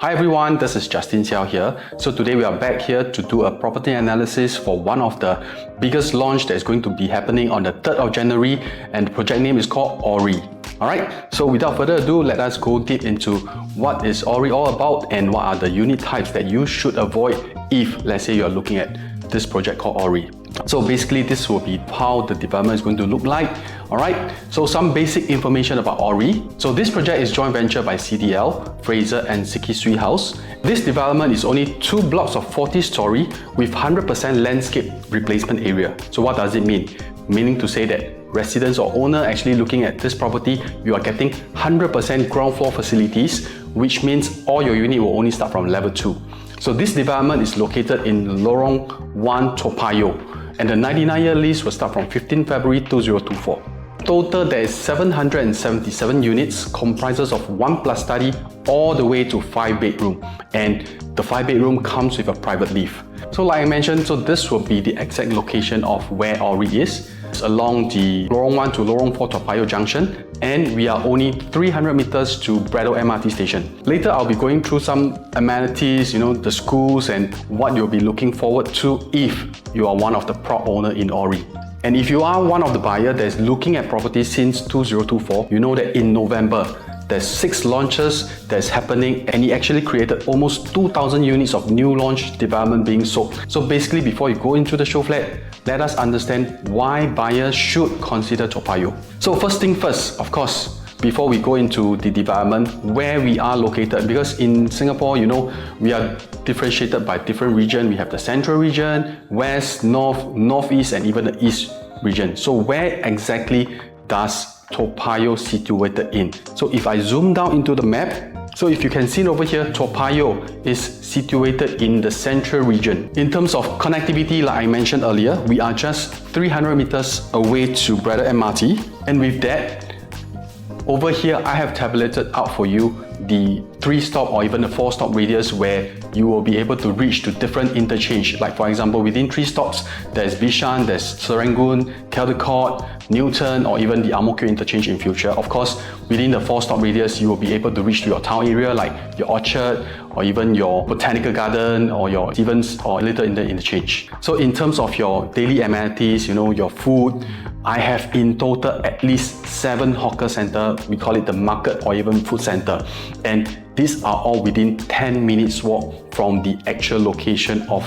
Hi everyone, this is Justin Xiao here. So today we are back here to do a property analysis for one of the biggest launch that is going to be happening on the 3rd of January, and the project name is called Orie. Alright, so without further ado, let us go deep into what is Orie all about and what are the unit types that you should avoid if, let's say, you are looking at this project called Orie. So basically this will be how the development is going to look like. Alright, so some basic information about Orie. So this project is joint venture by CDL, Fraser and Sikisui House. This development is only 2 blocks of 40 story with 100% landscape replacement area. So what does it mean? Meaning to say that residents or owner actually looking at this property, you are getting 100% ground floor facilities, which means all your unit will only start from level 2. So this development is located in Lorong 1 Toa Payoh, and the 99-year lease will start from 15 February 2024. Total, there is 777 units, comprises of 1+ study all the way to 5 bedroom, and the 5 bedroom comes with a private lift. So like I mentioned, so this will be the exact location of where Orie is. It's along the Lorong 1 to Lorong 4 Toa Payoh junction, and we are only 300 meters to Braddell MRT station. Later I'll be going through some amenities, the schools and what you'll be looking forward to if you are one of the proud owner in Orie. And if you are one of the buyer that's looking at property since 2024, you know that in November, there's 6 launches that's happening, and it actually created almost 2,000 units of new launch development being sold. So basically, before you go into the show flat, let us understand why buyers should consider Toa Payoh. So first thing first, of course, before we go into the development, where we are located, because in Singapore, we are differentiated by different region. We have the central region, west, north, northeast, and even the east region. So where exactly does Toa Payoh situated in? So if I zoom down into the map, so if you can see over here, Toa Payoh is situated in the central region. In terms of connectivity, like I mentioned earlier, we are just 300 meters away to Braddell MRT, and with that, over here, I have tabulated out for you the 3-stop or even the 4-stop radius where you will be able to reach to different interchange. Like for example, within 3 stops, there's Bishan, there's Serangoon, Caldecott, Newton, or even the Ang Mo Kio interchange in future. Of course, within the 4-stop radius, you will be able to reach to your town area like your Orchard, or even your Botanical Garden, or your Stevens, or Little in the interchange. So in terms of your daily amenities, your food, I have in total at least 7 hawker center. We call it the market or even food center. And these are all within 10 minutes walk from the actual location of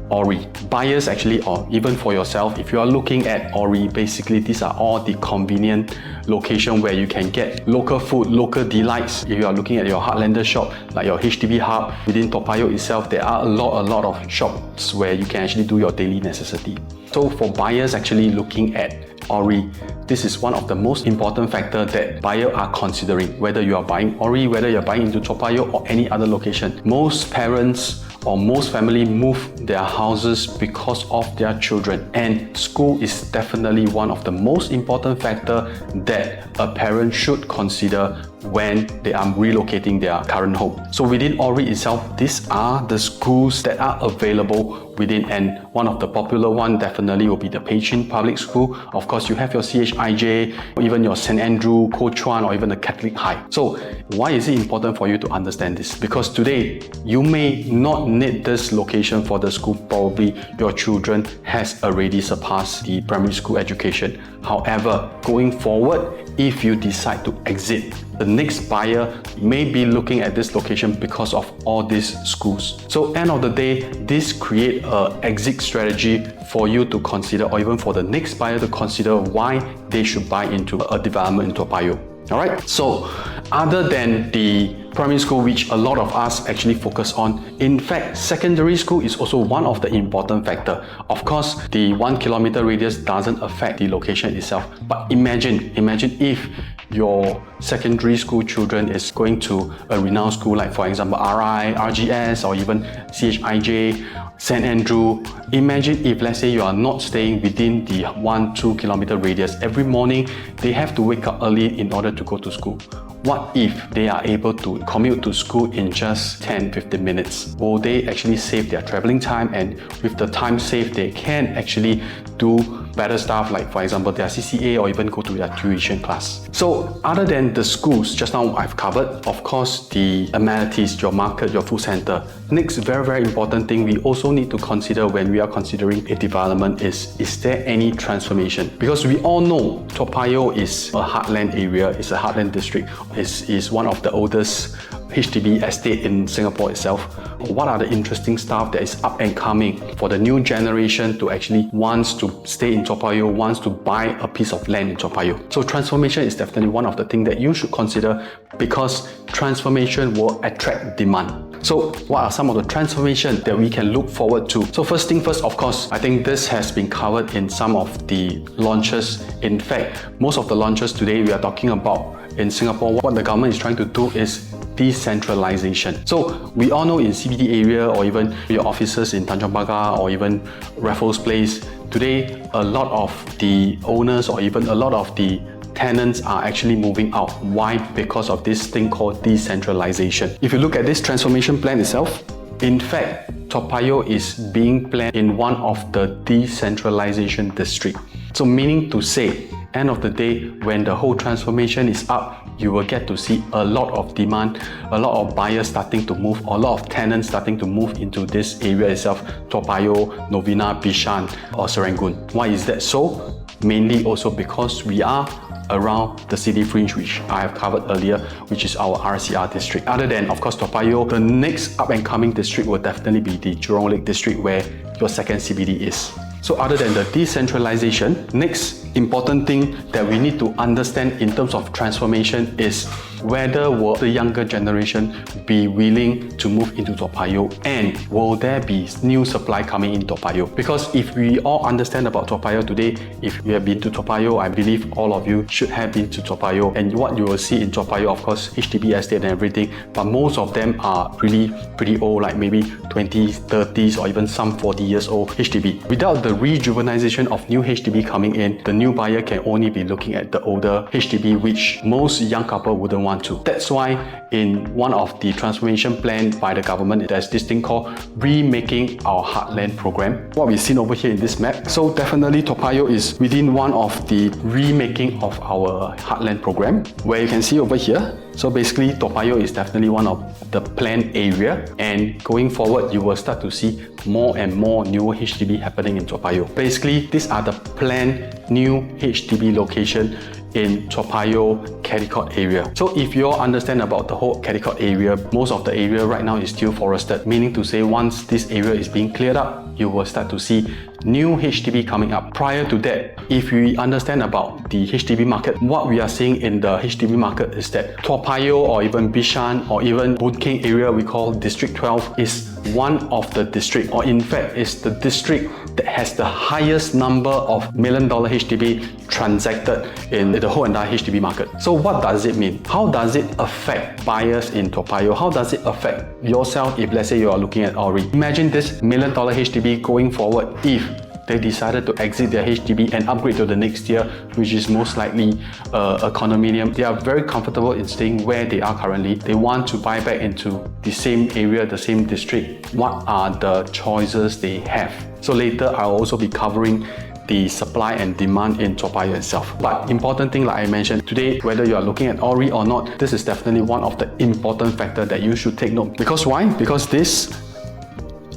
Orie. Buyers actually, or even for yourself, if you are looking at Orie, basically these are all the convenient location where you can get local food, local delights. If you are looking at your Heartlander shop, like your HDB hub, within Toa Payoh itself, there are a lot of shops where you can actually do your daily necessity. So for buyers actually looking at Orie, this is one of the most important factors that buyers are considering, whether you are buying Orie, whether you're buying into Toa Payoh or any other location. Most parents or most family move their houses because of their children, and school is definitely one of the most important factors that a parent should consider when they are relocating their current home. So within Orie itself, these are the schools that are available within, and one of the popular one definitely will be the Pei Chin Public School. Of course, you have your CHIJ, or even your St. Andrew, Kuo Chuan, or even the Catholic High. So why is it important for you to understand this? Because today, you may not need this location for the school. Probably your children has already surpassed the primary school education. However, going forward, if you decide to exit, the next buyer may be looking at this location because of all these schools. So end of the day, this create an exit strategy for you to consider, or even for the next buyer to consider why they should buy into a development in Toa Payoh. Alright, so other than the primary school, which a lot of us actually focus on, in fact, secondary school is also one of the important factors. Of course, the 1 kilometer radius doesn't affect the location itself, but imagine if your secondary school children is going to a renowned school like for example RI, RGS, or even CHIJ, St. Andrew. Imagine if, let's say, you are not staying within the 1-2 kilometer radius. Every morning they have to wake up early in order to go to school. What if they are able to commute to school in just 10-15 minutes? Will they actually save their traveling time? And with the time saved, they can actually do better stuff like, for example, their CCA or even go to their tuition class. So other than the schools, just now I've covered, of course, the amenities, your market, your food center. Next, very important thing we also need to consider when we are considering a development is there any transformation? Because we all know Toa Payoh is a heartland area, it's a heartland district, is one of the oldest HDB estate in Singapore itself. What are the interesting stuff that is up and coming for the new generation to actually wants to stay in Toa Payoh, wants to buy a piece of land in Toa Payoh? So transformation is definitely one of the things that you should consider, because transformation will attract demand. So what are some of the transformation that we can look forward to? So first thing first, of course, I think this has been covered in some of the launches. In fact, most of the launches today we are talking about in Singapore, what the government is trying to do is decentralization. So we all know in CBD area or even your offices in Tanjong Pagar or even Raffles Place, today a lot of the owners or even a lot of the tenants are actually moving out. Why? Because of this thing called decentralization. If you look at this transformation plan itself, in fact, Toa Payoh is being planned in one of the decentralization district. So meaning to say, end of the day, when the whole transformation is up, you will get to see a lot of demand, a lot of buyers starting to move, a lot of tenants starting to move into this area itself, Toa Payoh, Novena, Bishan or Serangoon. Why is that so? Mainly also because we are around the city fringe, which I have covered earlier, which is our RCR district. Other than, of course, Toa Payoh, the next up and coming district will definitely be the Jurong Lake district, where your second CBD is. So other than the decentralization, next important thing that we need to understand in terms of transformation is whether will the younger generation be willing to move into Toa Payoh, and will there be new supply coming in Toa Payoh? Because if we all understand about Toa Payoh today, if you have been to Toa Payoh, I believe all of you should have been to Toa Payoh, and what you will see in Toa Payoh, of course, HDB estate and everything, but most of them are really pretty old, like maybe 20s, 30s or even some 40 years old HDB. Without the rejuvenization of new HDB coming in, the new buyer can only be looking at the older HDB, which most young couple wouldn't want to. That's why in one of the transformation plan by the government, there's this thing called Remaking Our Heartland program. What we've seen over here in this map. So definitely Toa Payoh is within one of the remaking of our Heartland program, where you can see over here. So basically Toa Payoh is definitely one of the planned area, and going forward you will start to see more and more new HDB happening in Toa Payoh. Basically, these are the planned new HDB location in Toa Payoh, Caldecott area. So if you all understand about the whole Caldecott area, most of the area right now is still forested, meaning to say once this area is being cleared up, you will start to see new HDB coming up. Prior to that, if we understand about the HDB market, what we are seeing in the HDB market is that Toa Payoh or even Bishan or even Boon Keng area we call District 12 is one of the district, or in fact is the district that has the highest number of $1 million HDB transacted in the whole entire HDB market. So what does it mean? How does it affect buyers in Toa Payoh? How does it affect yourself if let's say you are looking at Orie? Imagine this $1 million HDB going forward if they decided to exit their HDB and upgrade to the next tier, which is most likely a condominium. They are very comfortable in staying where they are currently. They want to buy back into the same area, the same district. What are the choices they have? So later I'll also be covering the supply and demand in Toa Payoh itself. But important thing, like I mentioned today, whether you are looking at Orie or not, this is definitely one of the important factors that you should take note. Because why? Because these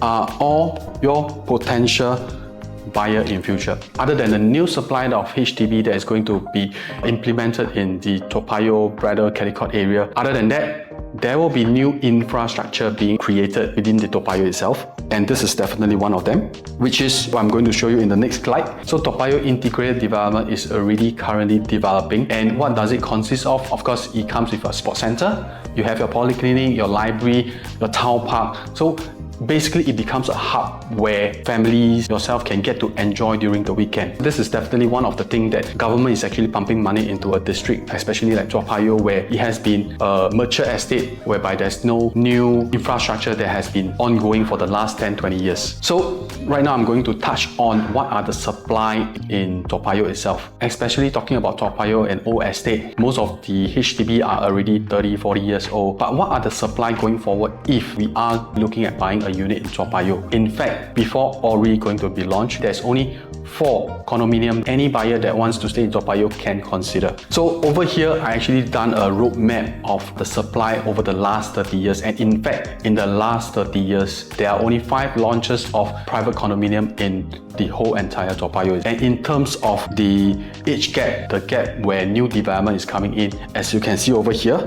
are all your potential buyer in future. Other than the new supply of HDB that is going to be implemented in the Toa Payoh, Braddell, Caldecott area, other than that, there will be new infrastructure being created within the Toa Payoh itself, and this is definitely one of them, which is what I'm going to show you in the next slide. So Toa Payoh integrated development is already currently developing, and what does it consist of? Of course, it comes with a sports center, you have your polyclinic, your library, your town park. So basically, it becomes a hub where families, yourself can get to enjoy during the weekend. This is definitely one of the things that government is actually pumping money into a district, especially like Toa Payoh, where it has been a mature estate whereby there's no new infrastructure that has been ongoing for the last 10-20 years. So right now I'm going to touch on what are the supply in Toa Payoh itself, especially talking about Toa Payoh and old estate. Most of the HDB are already 30-40 years old, but what are the supply going forward if we are looking at buying a unit in Toa Payoh? In fact, fact, before Orie going to be launched, there's only 4 condominium any buyer that wants to stay in Toa Payoh can consider. So over here, I actually done a roadmap of the supply over the last 30 years. And in fact, in the last 30 years, there are only 5 launches of private condominium in the whole entire Toa Payoh. And in terms of the age gap, the gap where new development is coming in, as you can see over here,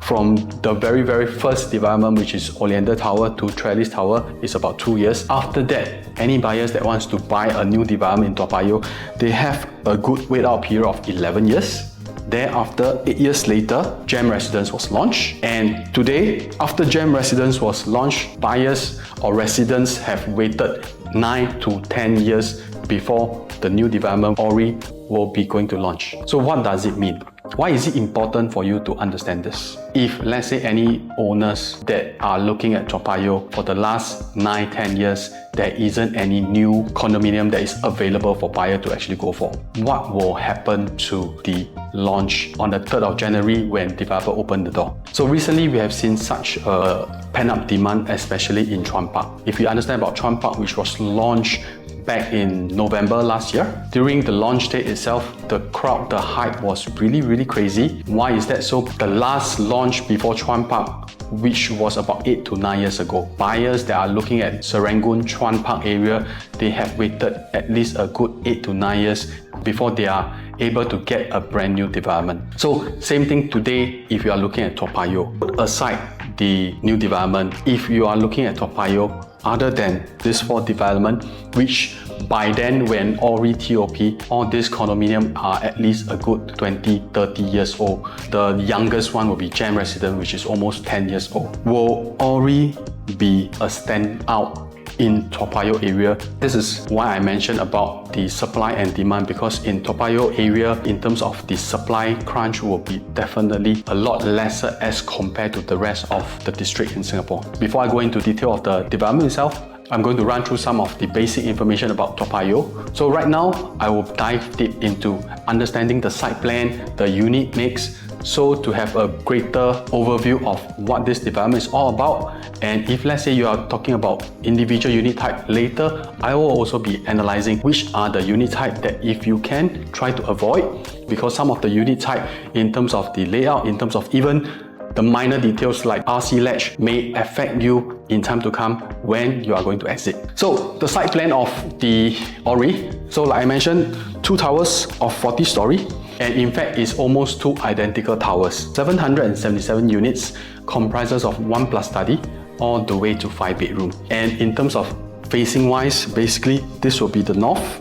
from the very first development, which is Oleander Tower to Trellis Tower, is about 2 years. After that, any buyers that wants to buy a new development in Toa Payoh, they have a good wait out period of 11 years. Thereafter, 8 years later, Gem Residence was launched. And today, after Gem Residence was launched, buyers or residents have waited 9 to 10 years before the new development Orie will be going to launch. So what does it mean? Why is it important for you to understand this? If, let's say, any owners that are looking at Toa Payoh for the last 9-10 years, there isn't any new condominium that is available for buyer to actually go for, what will happen to the launch on the 3rd of January when developer opened the door? So recently, we have seen such a pent-up demand, especially in Chuan Park. If you understand about Chuan Park, which was launched back in November last year, during the launch date itself, the crowd, the hype was really crazy. Why is that so? The last launch before Chuan Park, which was about 8 to 9 years ago, buyers that are looking at Serangoon, Chuan Park area, they have waited at least a good 8 to 9 years before they are able to get a brand new development. So same thing today, if you are looking at Toa Payoh, put aside the new development, if you are looking at Toa Payoh, other than this 4 development, which by then when Orie TOP, all these condominium are at least a good 20-30 years old. The youngest one will be Gem Residence, which is almost 10 years old. Will Orie be a standout in Toa Payoh area? This is why I mentioned about the supply and demand, because in Toa Payoh area, in terms of the supply crunch will be definitely a lot lesser as compared to the rest of the district in Singapore. Before I go into detail of the development itself, I'm going to run through some of the basic information about Toa Payoh. So right now, I will dive deep into understanding the site plan, the unit mix, so to have a greater overview of what this development is all about. And if let's say you are talking about individual unit type later, I will also be analyzing which are the unit type that if you can try to avoid, because some of the unit type in terms of the layout, in terms of even the minor details like RC latch may affect you in time to come when you are going to exit. So the site plan of the Orie, so like I mentioned, 2 towers of 40 story, and in fact it's almost 2 identical towers. 777 units comprises of 1+ study all the way to 5 bedroom. And in terms of facing wise, basically this will be the north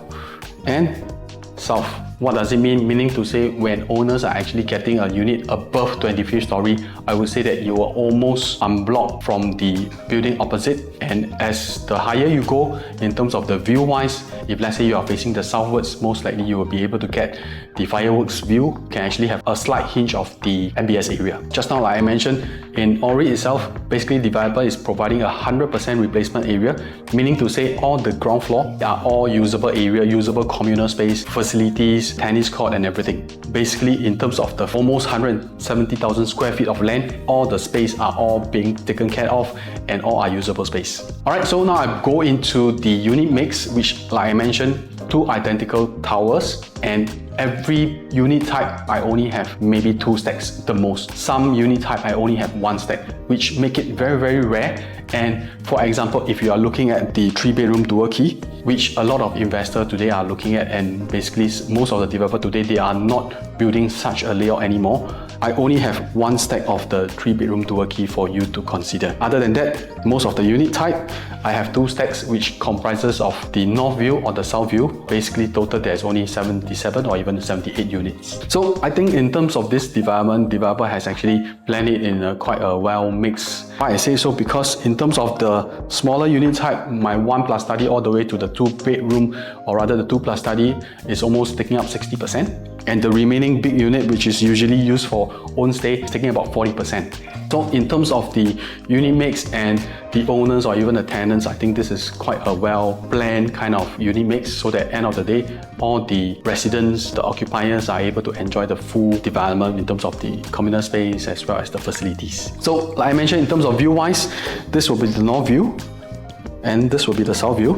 and south. What does it mean? Meaning to say, when owners are actually getting a unit above 25th story, I would say that you are almost unblocked from the building opposite. And as the higher you go in terms of the view wise, if let's say you are facing the southwards, most likely you will be able to get the fireworks view, can actually have a slight hinge of the MBS area. Just now, like I mentioned, in Orie itself, basically developer is providing 100% replacement area, meaning to say all the ground floor are all usable area, usable communal space, facilities, tennis court and everything. Basically, in terms of the almost 170,000 square feet of land, all the space are all being taken care of and all are usable space. Alright, so now I go into the unit mix, which like I mentioned, 2 identical towers, and every unit type I only have maybe 2 stacks the most. Some unit type I only have 1 stack, which make it very rare. And for example, if you are looking at the 3-bedroom dual key, which a lot of investors today are looking at, and basically most of the developers today, they are not building such a layout anymore. I only have 1 stack of the 3-bedroom dual key for you to consider. Other than that, most of the unit type, I have 2 stacks which comprises of the north view or the south view. Basically total there's only 77 or even 78 units. So I think in terms of this development, developer has actually planned it in quite a well mixed. Why I say so? Because in terms of the smaller unit type, my 1+ study all the way to the 2-bedroom, or rather the 2+ study, is almost taking up 60%. And the remaining big unit, which is usually used for own stay, is taking about 40%. So in terms of the unit mix and the owners or even the tenants, I think this is quite a well-planned kind of unit mix, so that at the end of the day, all the residents, the occupiers are able to enjoy the full development in terms of the communal space as well as the facilities. So like I mentioned, in terms of view-wise, this will be the north view. and this will be the south view.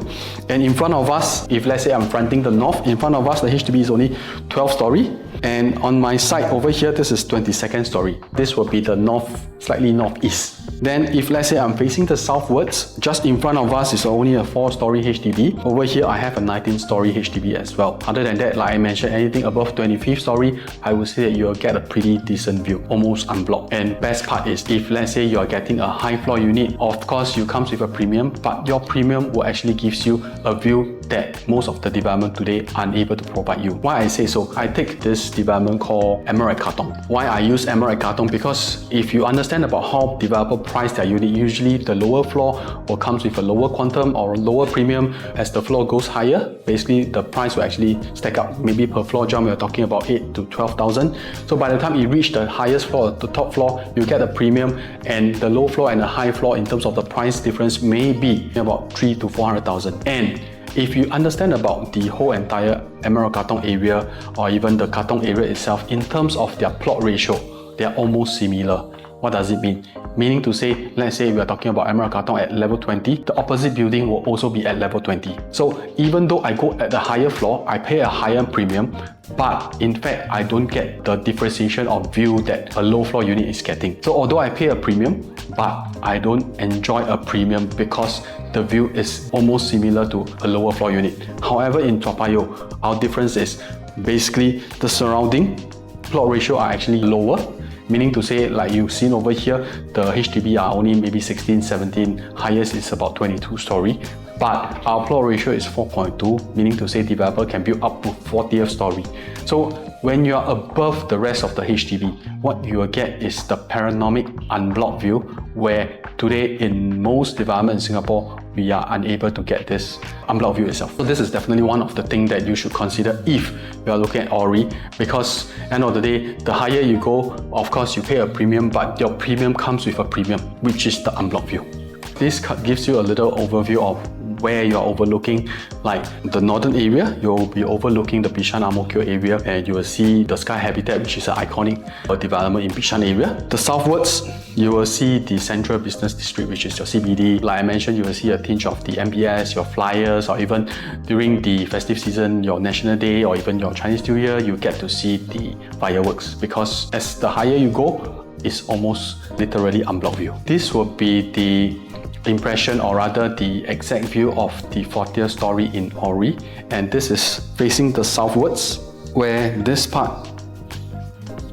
And in front of us, if let's say I'm fronting the north, in front of us the HDB is only 12 story, and on my side over here this is 22nd story. This will be the north, slightly northeast. Then if let's say I'm facing the southwards, just in front of us is only a 4-story HDB. Over here I have a 19-story HDB as well. Other than that, like I mentioned, anything above 25th story, I would say that you'll get a pretty decent view, almost unblocked. And best part is, if let's say you're getting a high floor unit, of course you comes with a premium, but your premium will actually gives you a view that most of the development today are unable to provide you. Why I say so? I take this development called Emerald Katong. Why I use Emerald Katong? Because if you understand about how developer price their unit, usually the lower floor will comes with a lower quantum or a lower premium. As the floor goes higher, basically the price will actually stack up. Maybe per floor jump, we're talking about 8 to 12,000. So by the time you reach the highest floor, the top floor, you get a premium, and the low floor and the high floor in terms of the price difference may be about 3 to 400,000. And if you understand about the whole entire Emerald Katong area or even the Katong area itself, in terms of their plot ratio, they are almost similar. What does it mean? Meaning to say, let's say we are talking about Emerald Katong at level 20, the opposite building will also be at level 20. So even though I go at the higher floor, I pay a higher premium, but in fact, I don't get the differentiation of view that a low floor unit is getting. So although I pay a premium, but I don't enjoy a premium because the view is almost similar to a lower floor unit. However, in Toa Payoh, our difference is basically the surrounding plot ratio are actually lower. Meaning to say, like you've seen over here, the HDB are only maybe 16, 17, highest is about 22 story. But our plot ratio is 4.2, meaning to say developer can build up to 40th story. So when you are above the rest of the HDB, what you will get is the panoramic unblocked view, where today in most development in Singapore, we are unable to get this unblocked view itself. So this is definitely one of the things that you should consider if you are looking at Orie, because end of the day, the higher you go, of course you pay a premium, but your premium comes with a premium, which is the unblocked view. This gives you a little overview of where you're overlooking. Like the northern area, you'll be overlooking the Bishan Ang Mo Kio area, and you will see the Sky Habitat, which is an iconic development in Bishan area. The southwards, you will see the Central Business District, which is your CBD. Like I mentioned, you will see a tinge of the MBS, your flyers, or even during the festive season, your National Day, or even your Chinese New Year, you get to see the fireworks, because as the higher you go, it's almost literally unblocked view. This will be the impression, or rather the exact view of the 40th story in Orie, and this is facing the southwards, where this part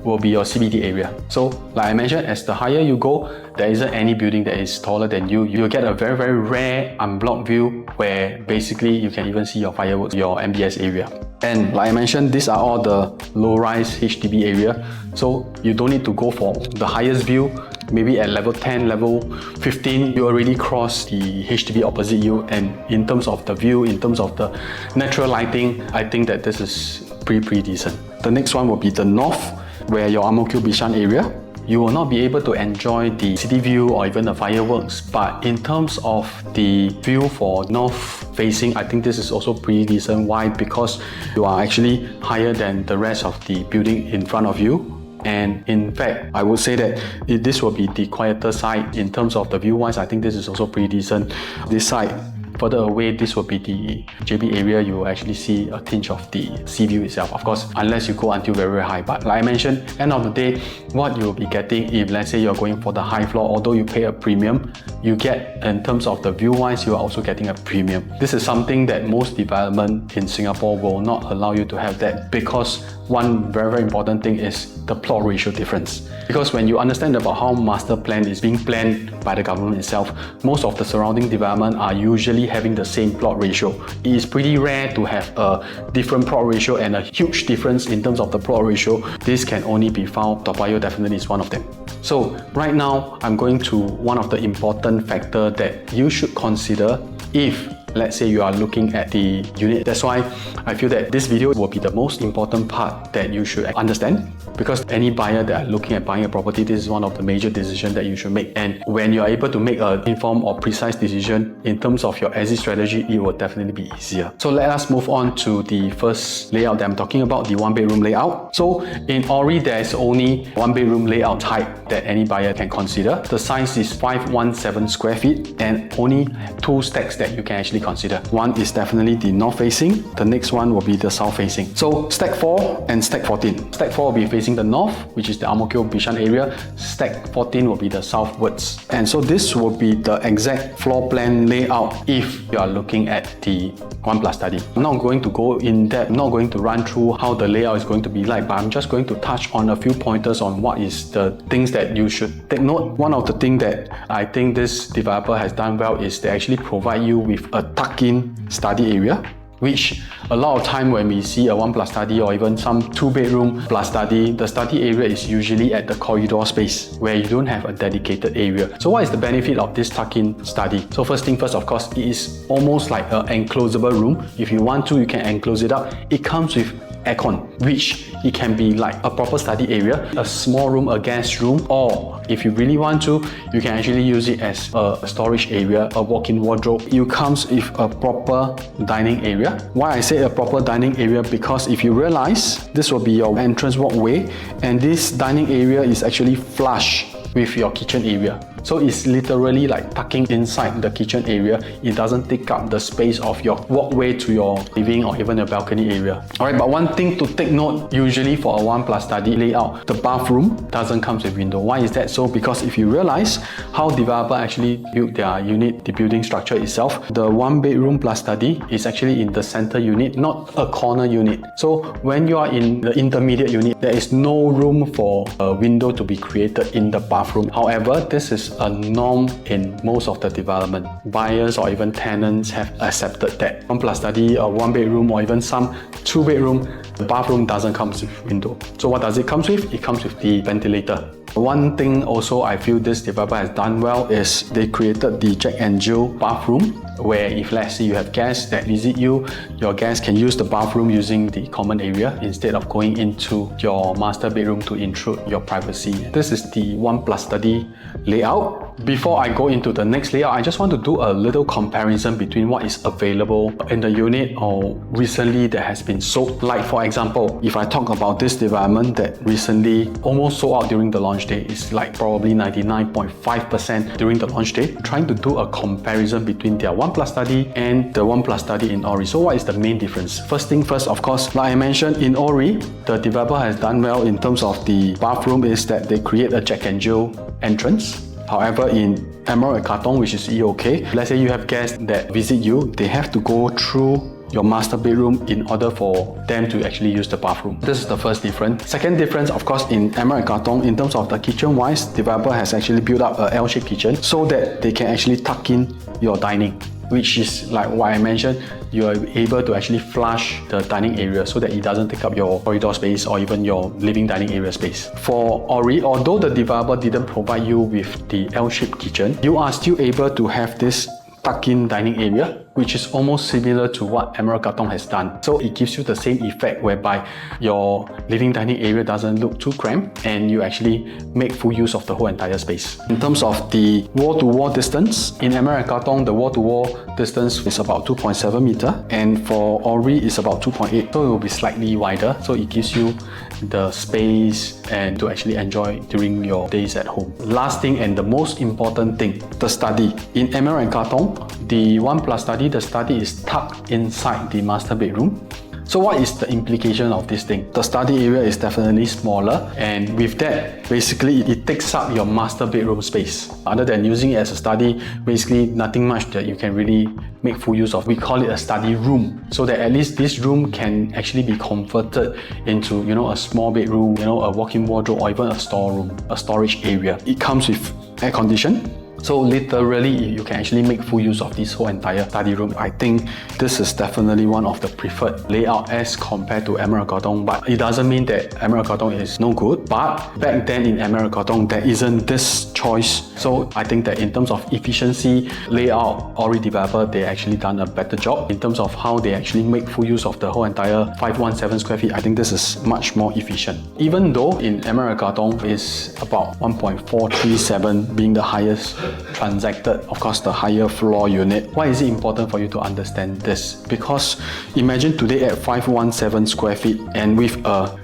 will be your CBD area. So like I mentioned, as the higher you go, there isn't any building that is taller than you. You'll get a very, very rare unblocked view where basically you can even see your fireworks, your MBS area. And like I mentioned, these are all the low-rise HDB area. So you don't need to go for the highest view. Maybe at level 10, level 15, you already cross the HDB opposite you. And in terms of the view, in terms of the natural lighting, I think that this is pretty decent. The next one will be the north, where your Ang Mo Kio Bishan area. You will not be able to enjoy the city view or even the fireworks, but in terms of the view for north facing, I think this is also pretty decent. Why? Because you are actually higher than the rest of the building in front of you. And in fact, I would say that this will be the quieter side. In terms of the view wise, I think this is also pretty decent. This side, further away, this will be the JB area. You will actually see a tinge of the sea view itself, of course, unless you go until very, very high. But like I mentioned, end of the day, what you will be getting, if let's say you're going for the high floor, although you pay a premium, you get, in terms of the view wise, you are also getting a premium. This is something that most development in Singapore will not allow you to have that, because one very, very important thing is the plot ratio difference. Because when you understand about how master plan is being planned by the government itself, most of the surrounding development are usually having the same plot ratio. It is pretty rare to have a different plot ratio and a huge difference in terms of the plot ratio. This can only be found. Toa Payoh definitely is one of them. So right now, I'm going to one of the important factors that you should consider if let's say you are looking at the unit. That's why I feel that this video will be the most important part that you should understand, because any buyer that are looking at buying a property, this is one of the major decisions that you should make. And when you're able to make an informed or precise decision in terms of your exit strategy, it will definitely be easier. So let us move on to the first layout that I'm talking about, the one bedroom layout. So in Orie, there's only one bedroom layout type that any buyer can consider. The size is 517 square feet and only two stacks that you can actually consider. One is definitely the north facing, the next one will be the south facing. So stack 4 and stack 14. Stack 4 will be facing the north, which is the Ang Mo Kio Bishan area. Stack 14 will be the southwards. And so this will be the exact floor plan layout if you are looking at the 1+ study. I'm not going to go in depth, I'm not going to run through how the layout is going to be like, but I'm just going to touch on a few pointers on what is the things that you should take note. One of the things that I think this developer has done well is they actually provide you with a tuck-in study area, which a lot of time when we see a 1+ study or even some 2-bedroom plus study, the study area is usually at the corridor space where you don't have a dedicated area. So what is the benefit of this tuck-in study? So first thing first, of course, it is almost like an enclosable room. If you want to, you can enclose it up. It comes with aircon, which it can be like a proper study area, a small room, a guest room, or if you really want to, you can actually use it as a storage area, a walk-in wardrobe. It comes with a proper dining area. Why I say a proper dining area? Because if you realize, this will be your entrance walkway, and this dining area is actually flush with your kitchen area. So it's literally like tucking inside the kitchen area. It doesn't take up the space of your walkway to your living or even your balcony area. Alright, but one thing to take note, usually for a 1+ study layout, the bathroom doesn't come with window. Why is that so? Because if you realize how developer actually built their unit, the building structure itself, the 1-bedroom plus study is actually in the center unit, not a corner unit. So when you are in the intermediate unit, there is no room for a window to be created in the bathroom. However, this is a norm in most of the development. Buyers or even tenants have accepted that 1+ study, a 1-bedroom or even some 2-bedroom, the bathroom doesn't come with window. So what does it come with? It comes with the ventilator. One thing also I feel this developer has done well is they created the Jack and Jill bathroom, where if let's say you have guests that visit you, your guests can use the bathroom using the common area instead of going into your master bedroom to intrude your privacy. This is the 1+ study layout. Before I go into the next layout, I just want to do a little comparison between what is available in the unit or recently that has been sold. Like for example, if I talk about this development that recently almost sold out during the launch day, it's like probably 99.5% during the launch day, trying to do a comparison between their 1+ study and the 1+ study in Orie. So what is the main difference? First thing first, of course, like I mentioned, in Orie, the developer has done well in terms of the bathroom is that they create a Jack and Jill entrance. However, in Emerald and Katong, which is EOK, let's say you have guests that visit you, they have to go through your master bedroom in order for them to actually use the bathroom. This is the first difference. Second difference, of course, in Emerald and Katong, in terms of the kitchen wise, developer has actually built up a L-shaped kitchen so that they can actually tuck in your dining, which is like what I mentioned, you are able to actually flush the dining area so that it doesn't take up your corridor space or even your living dining area space. For Orie, although the developer didn't provide you with the L-shaped kitchen, you are still able to have this tuck-in dining area, which is almost similar to what Emerald Katong has done. So it gives you the same effect whereby your living dining area doesn't look too cramped and you actually make full use of the whole entire space. In terms of the wall-to-wall distance, in Emerald Katong, the wall-to-wall distance is about 2.7 meter, and for Orie is about 2.8, so it will be slightly wider, so it gives you the space and to actually enjoy during your days at home. Last thing and the most important thing, the study. In Emerald and Katong, the 1+ study, the study is tucked inside the master bedroom. So what is the implication of this thing? The study area is definitely smaller, and with that, basically it takes up your master bedroom space. Other than using it as a study, basically nothing much that you can really make full use of. We call it a study room, so that at least this room can actually be converted into, a small bedroom, a walk-in wardrobe or even a storeroom, a storage area. It comes with air condition. So literally, you can actually make full use of this whole entire study room. I think this is definitely one of the preferred layout as compared to Emerald Kotong, but it doesn't mean that Emerald Kotong is no good. But back then in Emerald Kotong, there isn't this choice. So I think that in terms of efficiency, layout, Orie developer, they actually done a better job. In terms of how they actually make full use of the whole entire 517 square feet, I think this is much more efficient. Even though in Emerald Kotong is about 1.437 being the highest transacted, of course the higher floor unit. Why is it important for you to understand this? Because imagine today at 517 square feet and with a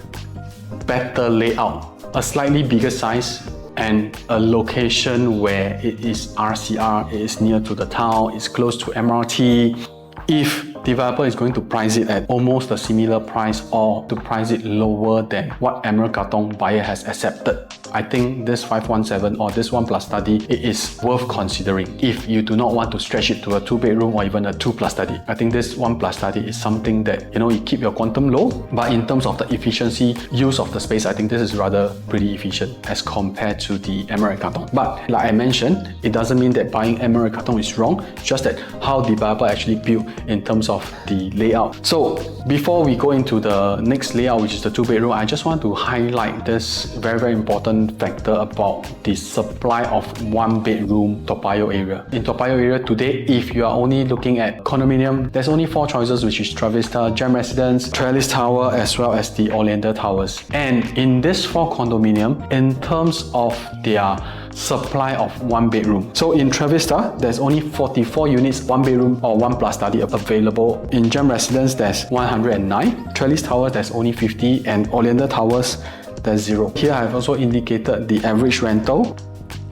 better layout, a slightly bigger size, and a location where it is RCR, it is near to the town, it's close to MRT. If developer is going to price it at almost a similar price or to price it lower than what Emerald Kotong buyer has accepted, I think this 517 or this 1+ study, it is worth considering if you do not want to stretch it to a 2-bedroom or even a 2+ study. I think this 1+ study is something that, you keep your quantum low, but in terms of the efficiency, use of the space, I think this is rather pretty efficient as compared to the Emerald Kotong. But like I mentioned, it doesn't mean that buying Emerald Kotong is wrong, just that how developer actually built in terms of the layout. So before we go into the next layout, which is the 2-bedroom, I just want to highlight this very important factor about the supply of 1-bedroom Toa Payoh area. In Toa Payoh area today, if you are only looking at condominium, there's only 4 choices, which is Travista, Gem Residence, Trellis Tower, as well as the Oriental Towers. And in this 4 condominium, in terms of their supply of 1-bedroom. So in Travista, there's only 44 units, 1-bedroom or 1+ study available. In Gem Residence, there's 109. Trellis Tower, there's only 50. And Oriental Towers, there's 0. Here I have also indicated the average rental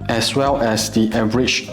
as well as the average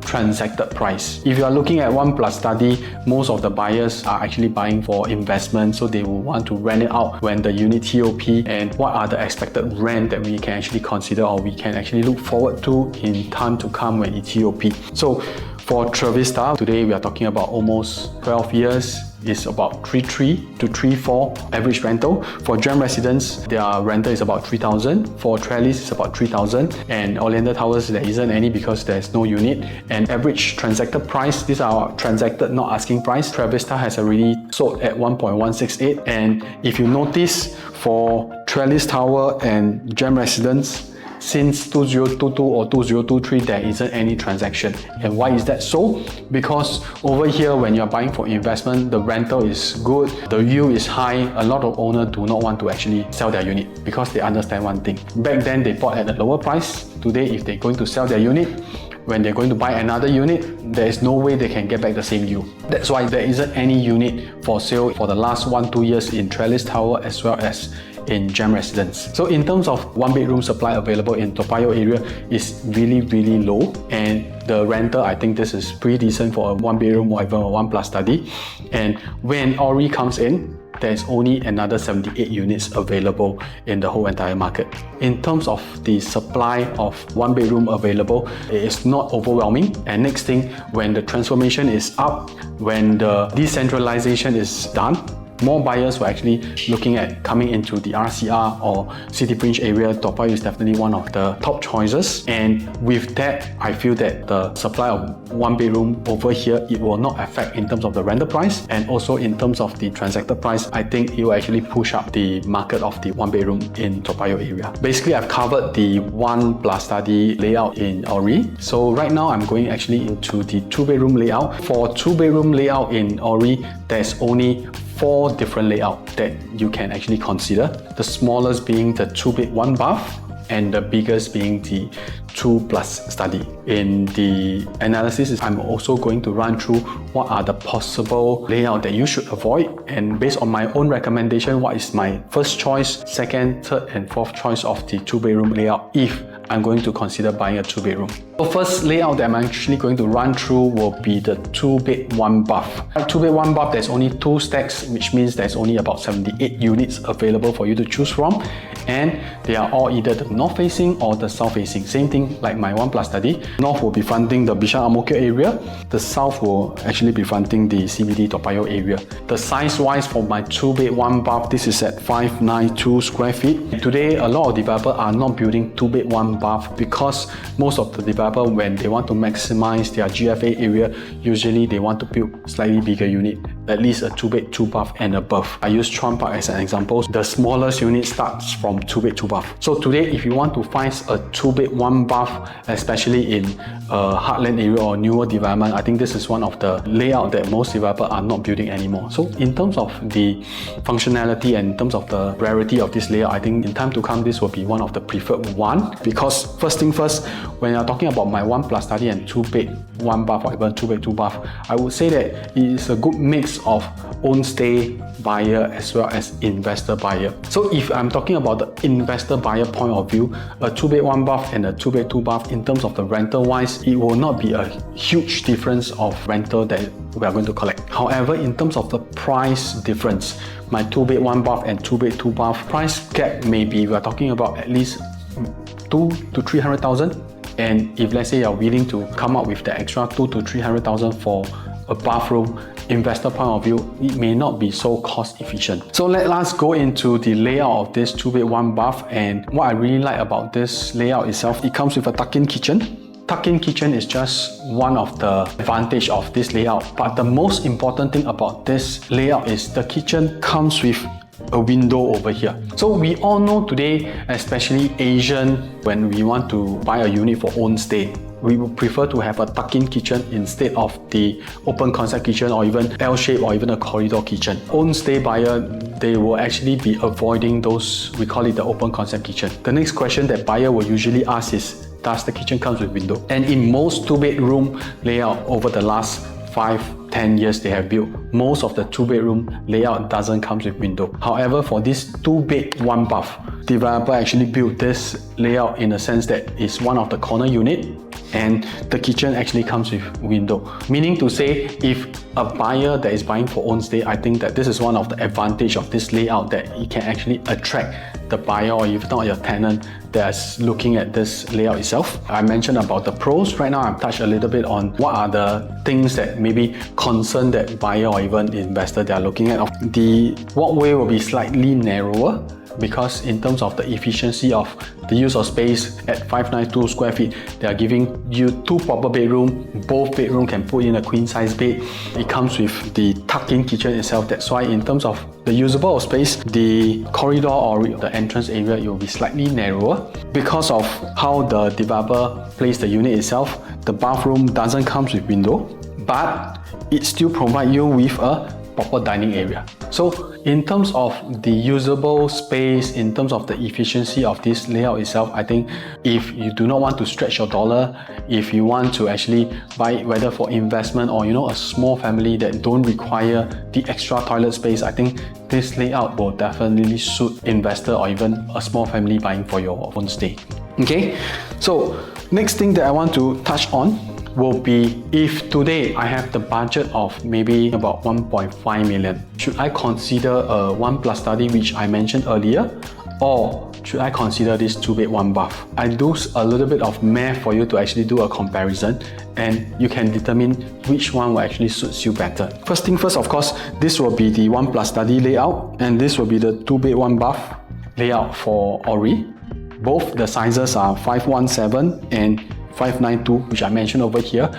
transacted price. If you are looking at 1+ study, most of the buyers are actually buying for investment, so they will want to rent it out when the unit TOP, and what are the expected rent that we can actually consider or we can actually look forward to in time to come when it TOP. So for Travista, today we are talking about almost 12 years. Is about 3.3 to 3.4 average rental. For Gem Residence, their rental is about 3,000. For Trellis, it's about 3,000. And Oriental Towers, there isn't any because there's no unit. And average transacted price, these are transacted, not asking price. Travista has already sold at 1.168. And if you notice, for Trellis Tower and Gem Residence, since 2022 or 2023, there isn't any transaction. And why is that so? Because over here, when you're buying for investment, the rental is good, the yield is high. A lot of owners do not want to actually sell their unit because they understand one thing. Back then, they bought at a lower price. Today, if they're going to sell their unit, when they're going to buy another unit, there is no way they can get back the same yield. That's why there isn't any unit for sale for the last 1-2 years in Trellis Tower as well as in Gem Residence. So in terms of 1-bedroom supply available in Toa Payoh area is really low, and the rental, I think this is pretty decent for a 1-bedroom or even a 1+ study. And when Orie comes in, there's only another 78 units available in the whole entire market. In terms of the supply of 1-bedroom available, it is not overwhelming. And next thing, when the transformation is up, when the decentralization is done, more buyers were actually looking at coming into the RCR or City Fringe area. Toa Payoh is definitely one of the top choices. And with that, I feel that the supply of 1-bedroom over here, it will not affect in terms of the rental price, and also in terms of the transacted price. I think it will actually push up the market of the 1-bedroom in Toa Payoh area. Basically, I've covered the 1+ study layout in Orie. So right now, I'm going actually into the 2-bedroom layout. For 2-bedroom layout in Orie, there's only 4 different layouts that you can actually consider. The smallest being the 2-bed 1-bath, and the biggest being the 2+ study. In the analysis, I'm also going to run through what are the possible layout that you should avoid, and based on my own recommendation, what is my first choice, second, third, and fourth choice of the 2-bedroom layout if I'm going to consider buying a 2-bedroom. The first layout that I'm actually going to run through will be the 2-bed 1-bath. 2-bed 1-bath, there's only 2 stacks, which means there's only about 78 units available for you to choose from, and they are all either the north facing or the south facing. Same thing like my 1+ study. North will be fronting the Bishan Ang Mo Kio area. The south will actually be fronting the CBD Toa Payoh area. The size wise for my 2-bed 1-bath, this is at 592 square feet. Today, a lot of developers are not building 2-bed 1-bath bath, because most of the developer, when they want to maximize their GFA area, usually they want to build slightly bigger unit, at least a 2-bed 2-bath and above. I use Chuan Park as an example. The smallest unit starts from 2-bed 2-bath. So today, if you want to find a 2-bed 1-bath, especially in heartland area or newer development, I think this is one of the layout that most developers are not building anymore. So in terms of the functionality and in terms of the rarity of this layout, I think in time to come, this will be one of the preferred one. Because first thing first, when you're talking about my 1+ study and 2-bed 1-bath or even 2-bed 2-bath, I would say that it is a good mix of own stay buyer as well as investor buyer. So if I'm talking about the investor buyer point of view, a 2-bed 1-bath and a 2-bed 2-bath, in terms of the rental wise, it will not be a huge difference of rental that we are going to collect. However, in terms of the price difference, my 2-bed 1-bath and 2-bed 2-bath price gap, maybe we are talking about at least 200,000 to 300,000. And if let's say you're willing to come up with the extra 200,000 to 300,000 for a bathroom, investor point of view, it may not be so cost efficient. So let us go into the layout of this 2-bed 1-bath. And what I really like about this layout itself, it comes with a tuck-in kitchen. Tuck-in kitchen is just one of the advantage of this layout. But the most important thing about this layout is the kitchen comes with a window over here. So we all know today, especially Asian, when we want to buy a unit for own stay, we would prefer to have a tuck-in kitchen instead of the open concept kitchen or even L-shape or even a corridor kitchen. Own stay buyer, they will actually be avoiding those, we call it the open concept kitchen. The next question that buyer will usually ask is, does the kitchen comes with window? And in most 2-bedroom layout over the last 5-10 years they have built, most of the 2-bedroom layout doesn't come with window. However, for this 2-bed 1-bath, developer actually built this layout in a sense that it's one of the corner unit and the kitchen actually comes with window. Meaning to say, if a buyer that is buying for own stay, I think that this is one of the advantage of this layout, that it can actually attract the buyer or if not your tenant that's looking at this layout itself. I mentioned about the pros. Right now I've touched a little bit on what are the things that maybe concern that buyer or even investor they are looking at. The walkway will be slightly narrower, because in terms of the efficiency of the use of space at 592 square feet, they are giving you 2 proper bedroom. Both bedroom can put in a queen size bed. It comes with the tuck-in kitchen itself. That's why in terms of the usable space, the corridor or the entrance area, it will be slightly narrower. Because of how the developer placed the unit itself, the bathroom doesn't come with window, but it still provides you with a proper dining area. So in terms of the usable space, in terms of the efficiency of this layout itself, I think if you do not want to stretch your dollar, if you want to actually buy it whether for investment or a small family that don't require the extra toilet space, I think this layout will definitely suit investor or even a small family buying for your own stay. Okay, so next thing that I want to touch on will be, if today I have the budget of maybe about 1.5 million, should I consider a 1+ study which I mentioned earlier, or should I consider this 2-bed 1-bath? I do a little bit of math for you to actually do a comparison, and you can determine which one will actually suits you better. First thing first, of course, this will be the 1+ study layout, and this will be the 2-bed 1-bath layout for Orie. Both the sizes are 517 and 592, which I mentioned over here.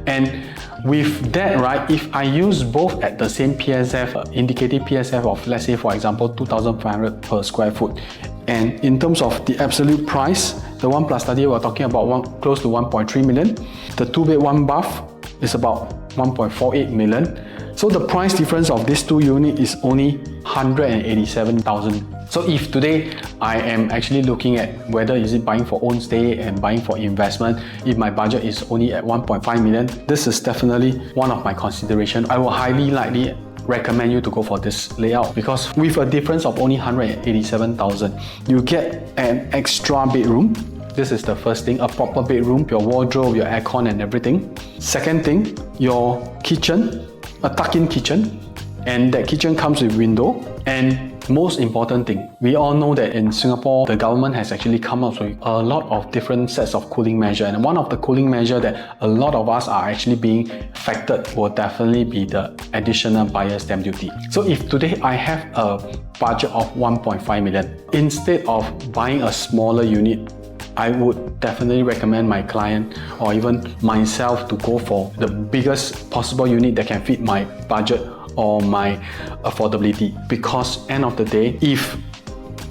And with that, right, if I use both at the same PSF, indicative PSF of, let's say for example 2,500 per square foot, and in terms of the absolute price, the 1+ study we're talking about close to 1.3 million. The 2-bed 1-bath is about 1.48 million. So the price difference of these 2 units is only 187,000. So if today I am actually looking at whether is it buying for own stay and buying for investment, if my budget is only at 1.5 million, this is definitely one of my consideration. I will highly likely recommend you to go for this layout, because with a difference of only 187,000, you get an extra bedroom. This is the first thing, a proper bedroom, your wardrobe, your aircon and everything. Second thing, your kitchen, a tuck-in kitchen, and that kitchen comes with window. And most important thing, we all know that in Singapore, the government has actually come up with a lot of different sets of cooling measures. And one of the cooling measures that a lot of us are actually being affected will definitely be the additional buyer's stamp duty. So if today I have a budget of 1.5 million, instead of buying a smaller unit I would definitely recommend my client or even myself to go for the biggest possible unit that can fit my budget or my affordability. Because end of the day, if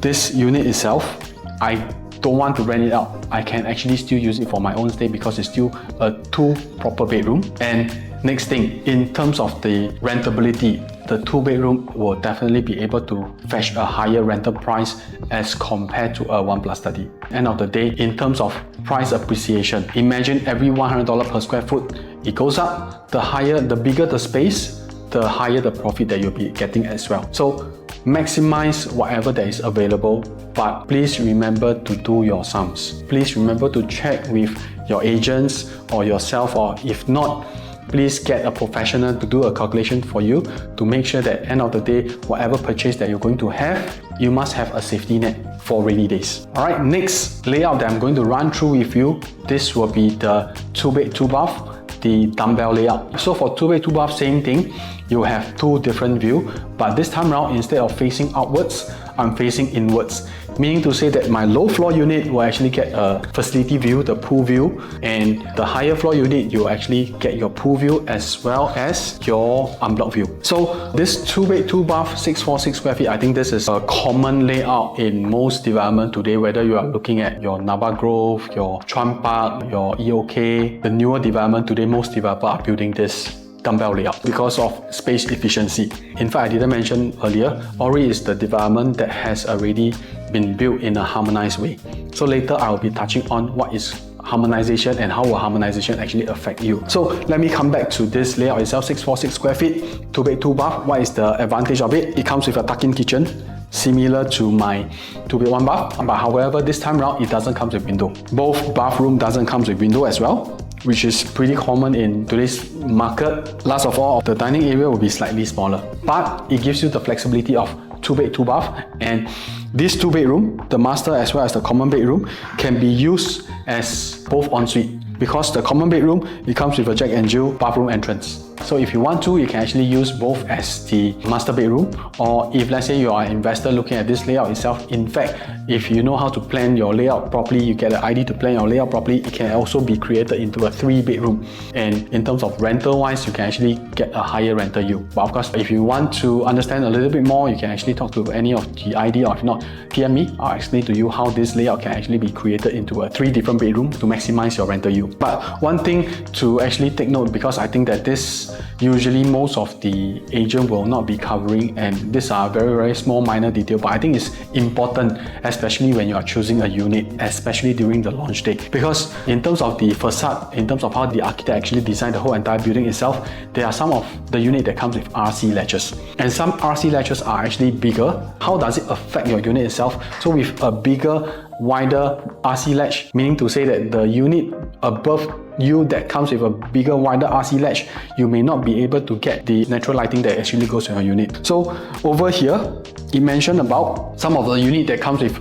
this unit itself, I don't want to rent it out, I can actually still use it for my own stay because it's still a 2 proper bedroom. And next thing, in terms of the rentability, the 2-bedroom will definitely be able to fetch a higher rental price as compared to a 1+30. End of the day, in terms of price appreciation, imagine every $100 per square foot, it goes up. The bigger the space, the higher the profit that you'll be getting as well. So maximize whatever that is available, but please remember to do your sums. Please remember to check with your agents or yourself, or if not, please get a professional to do a calculation for you to make sure that end of the day, whatever purchase that you're going to have, you must have a safety net for rainy days. Alright, next layout that I'm going to run through with you, this will be the 2-bed 2-bath, the dumbbell layout. So for 2-bed 2-bath, same thing, you have 2 different views, but this time around, instead of facing outwards, I'm facing inwards. Meaning to say that my low floor unit will actually get a facility view, the pool view, and the higher floor unit, you actually get your pool view as well as your unblocked view. So this 2-bed 2-bath, 646 square feet, I think this is a common layout in most development today, whether you are looking at your Nava Grove, your Chuan Park, your EOK, the newer development today, most developers are building this dumbbell layout because of space efficiency. In fact, I didn't mention earlier, Orie is the development that has already been built in a harmonized way. So later I'll be touching on what is harmonization and how will harmonization actually affect you. So let me come back to this layout itself, 646 square feet, 2-bed 2-bath. What is the advantage of it? It comes with a tuck-in kitchen, similar to my 2-bed 1-bath, but however, this time around it doesn't come with window. Both bathroom doesn't come with window as well, which is pretty common in today's market. Last of all, the dining area will be slightly smaller, but it gives you the flexibility of 2-bed 2-bath, and this 2-bedroom, the master as well as the common bedroom, can be used as both ensuite because the common bedroom, it comes with a Jack and Jill bathroom entrance. So if you want to, you can actually use both as the master bedroom, or if let's say you are an investor looking at this layout itself, in fact, if you know how to plan your layout properly, you get an idea to plan your layout properly, it can also be created into a 3-bedroom. And in terms of rental wise, you can actually get a higher rental yield. But of course, if you want to understand a little bit more, you can actually talk to any of the idea, or if not, PM me, I'll explain to you how this layout can actually be created into a 3 different bedroom to maximize your rental yield. But one thing to actually take note, because I think that this usually most of the agent will not be covering, and these are very small minor detail, but I think it's important, especially when you are choosing a unit, especially during the launch day, because in terms of the facade, in terms of how the architect actually designed the whole entire building itself, there are some of the unit that comes with RC latches, and some RC latches are actually bigger. How does it affect your unit itself? So with a bigger, wider RC latch, meaning to say that the unit above you that comes with a bigger, wider RC latch, you may not be able to get the natural lighting that actually goes in your unit. So over here, it mentioned about some of the unit that comes with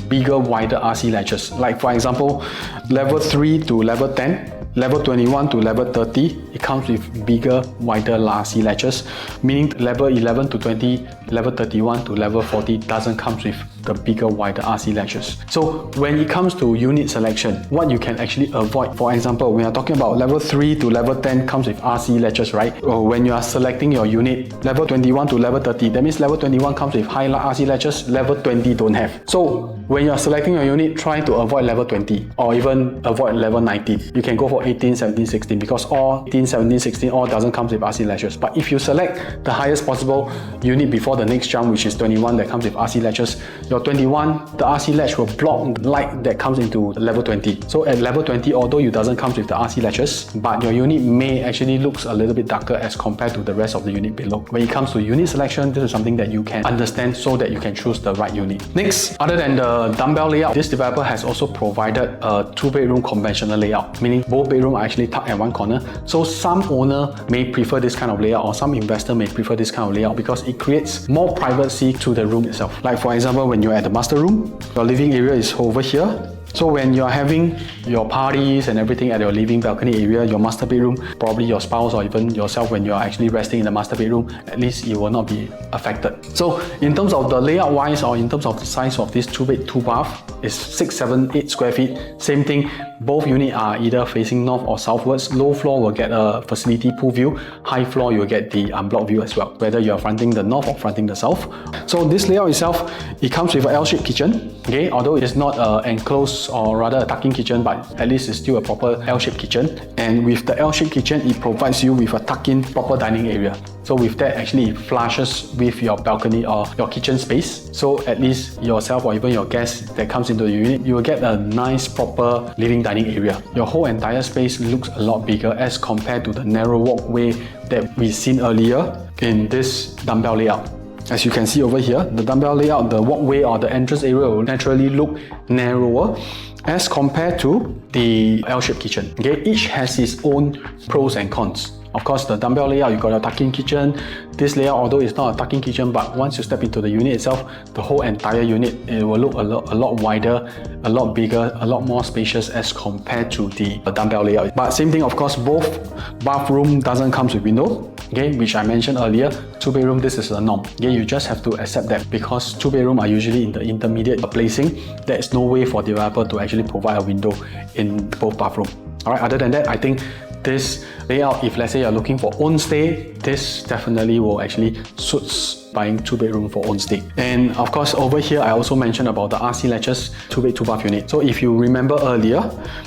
bigger, wider RC latches. Like for example, level 3 to level 10, level 21 to level 30, it comes with bigger, wider RC latches, meaning level 11 to 20, level 31 to level 40 doesn't come with the bigger, wider RC latches. So when it comes to unit selection, what you can actually avoid, for example, we are talking about level 3 to level 10 comes with RC latches, right? Or when you are selecting your unit, level 21 to level 30, that means level 21 comes with high RC latches, level 20 don't have. So when you are selecting your unit, try to avoid level 20 or even avoid level 19. You can go for 18, 17, 16 because all 18, 17, 16 all doesn't come with RC latches. But if you select the highest possible unit before the next jump, which is 21 that comes with RC latches, your 21, the RC latch will block the light that comes into level 20. So at level 20, although you doesn't come with the RC latches, but your unit may actually looks a little bit darker as compared to the rest of the unit below. When it comes to unit selection, this is something that you can understand so that you can choose the right unit. Next, other than the dumbbell layout, this developer has also provided a 2-bedroom conventional layout, meaning both bedrooms are actually tucked at one corner. So some owner may prefer this kind of layout, or some investor may prefer this kind of layout because it creates more privacy to the room itself. Like for example, when you're at the master room, your living area is over here, So when you're having your parties and everything at your living balcony area, your master bedroom, probably your spouse or even yourself, when you're actually resting in the master bedroom, at least it will not be affected. So in terms of the layout wise, or in terms of the size of this 2-bed 2-bath, is 6, 7, 8 square feet. Same thing, both units are either facing north or southwards. Low floor will get a facility pool view. High floor, you'll get the unblocked view as well, whether you're fronting the north or fronting the south. So this layout itself, it comes with an L-shaped kitchen. Okay, although it's not an enclosed or rather a tuck-in kitchen, but at least it's still a proper L-shaped kitchen. And with the L-shaped kitchen, it provides you with a tuck-in proper dining area. So with that, actually it flushes with your balcony or your kitchen space. So at least yourself or even your guests that comes into the unit, you will get a nice proper living dining area. Your whole entire space looks a lot bigger as compared to the narrow walkway that we've seen earlier in this dumbbell layout. As you can see over here, the dumbbell layout, the walkway or the entrance area will naturally look narrower as compared to the L-shaped kitchen. Okay, each has its own pros and cons. Of course, the dumbbell layout, you got a tuck-in kitchen. This layout, although it's not a tuck-in kitchen, but once you step into the unit itself, the whole entire unit, it will look a lot wider, a lot bigger, a lot more spacious as compared to the dumbbell layout. But same thing, of course, both bathroom doesn't come with window. Okay, which I mentioned earlier, 2-bedroom, this is a norm. Okay, you just have to accept that because 2-bedroom are usually in the intermediate placing. There's no way for developer to actually provide a window in both bathroom. Alright, other than that, I think this layout, if let's say you're looking for own stay, this definitely will actually suits buying 2-bedroom for own stay. And of course, over here, I also mentioned about the RC latches 2-bed 2-bath unit. So if you remember earlier,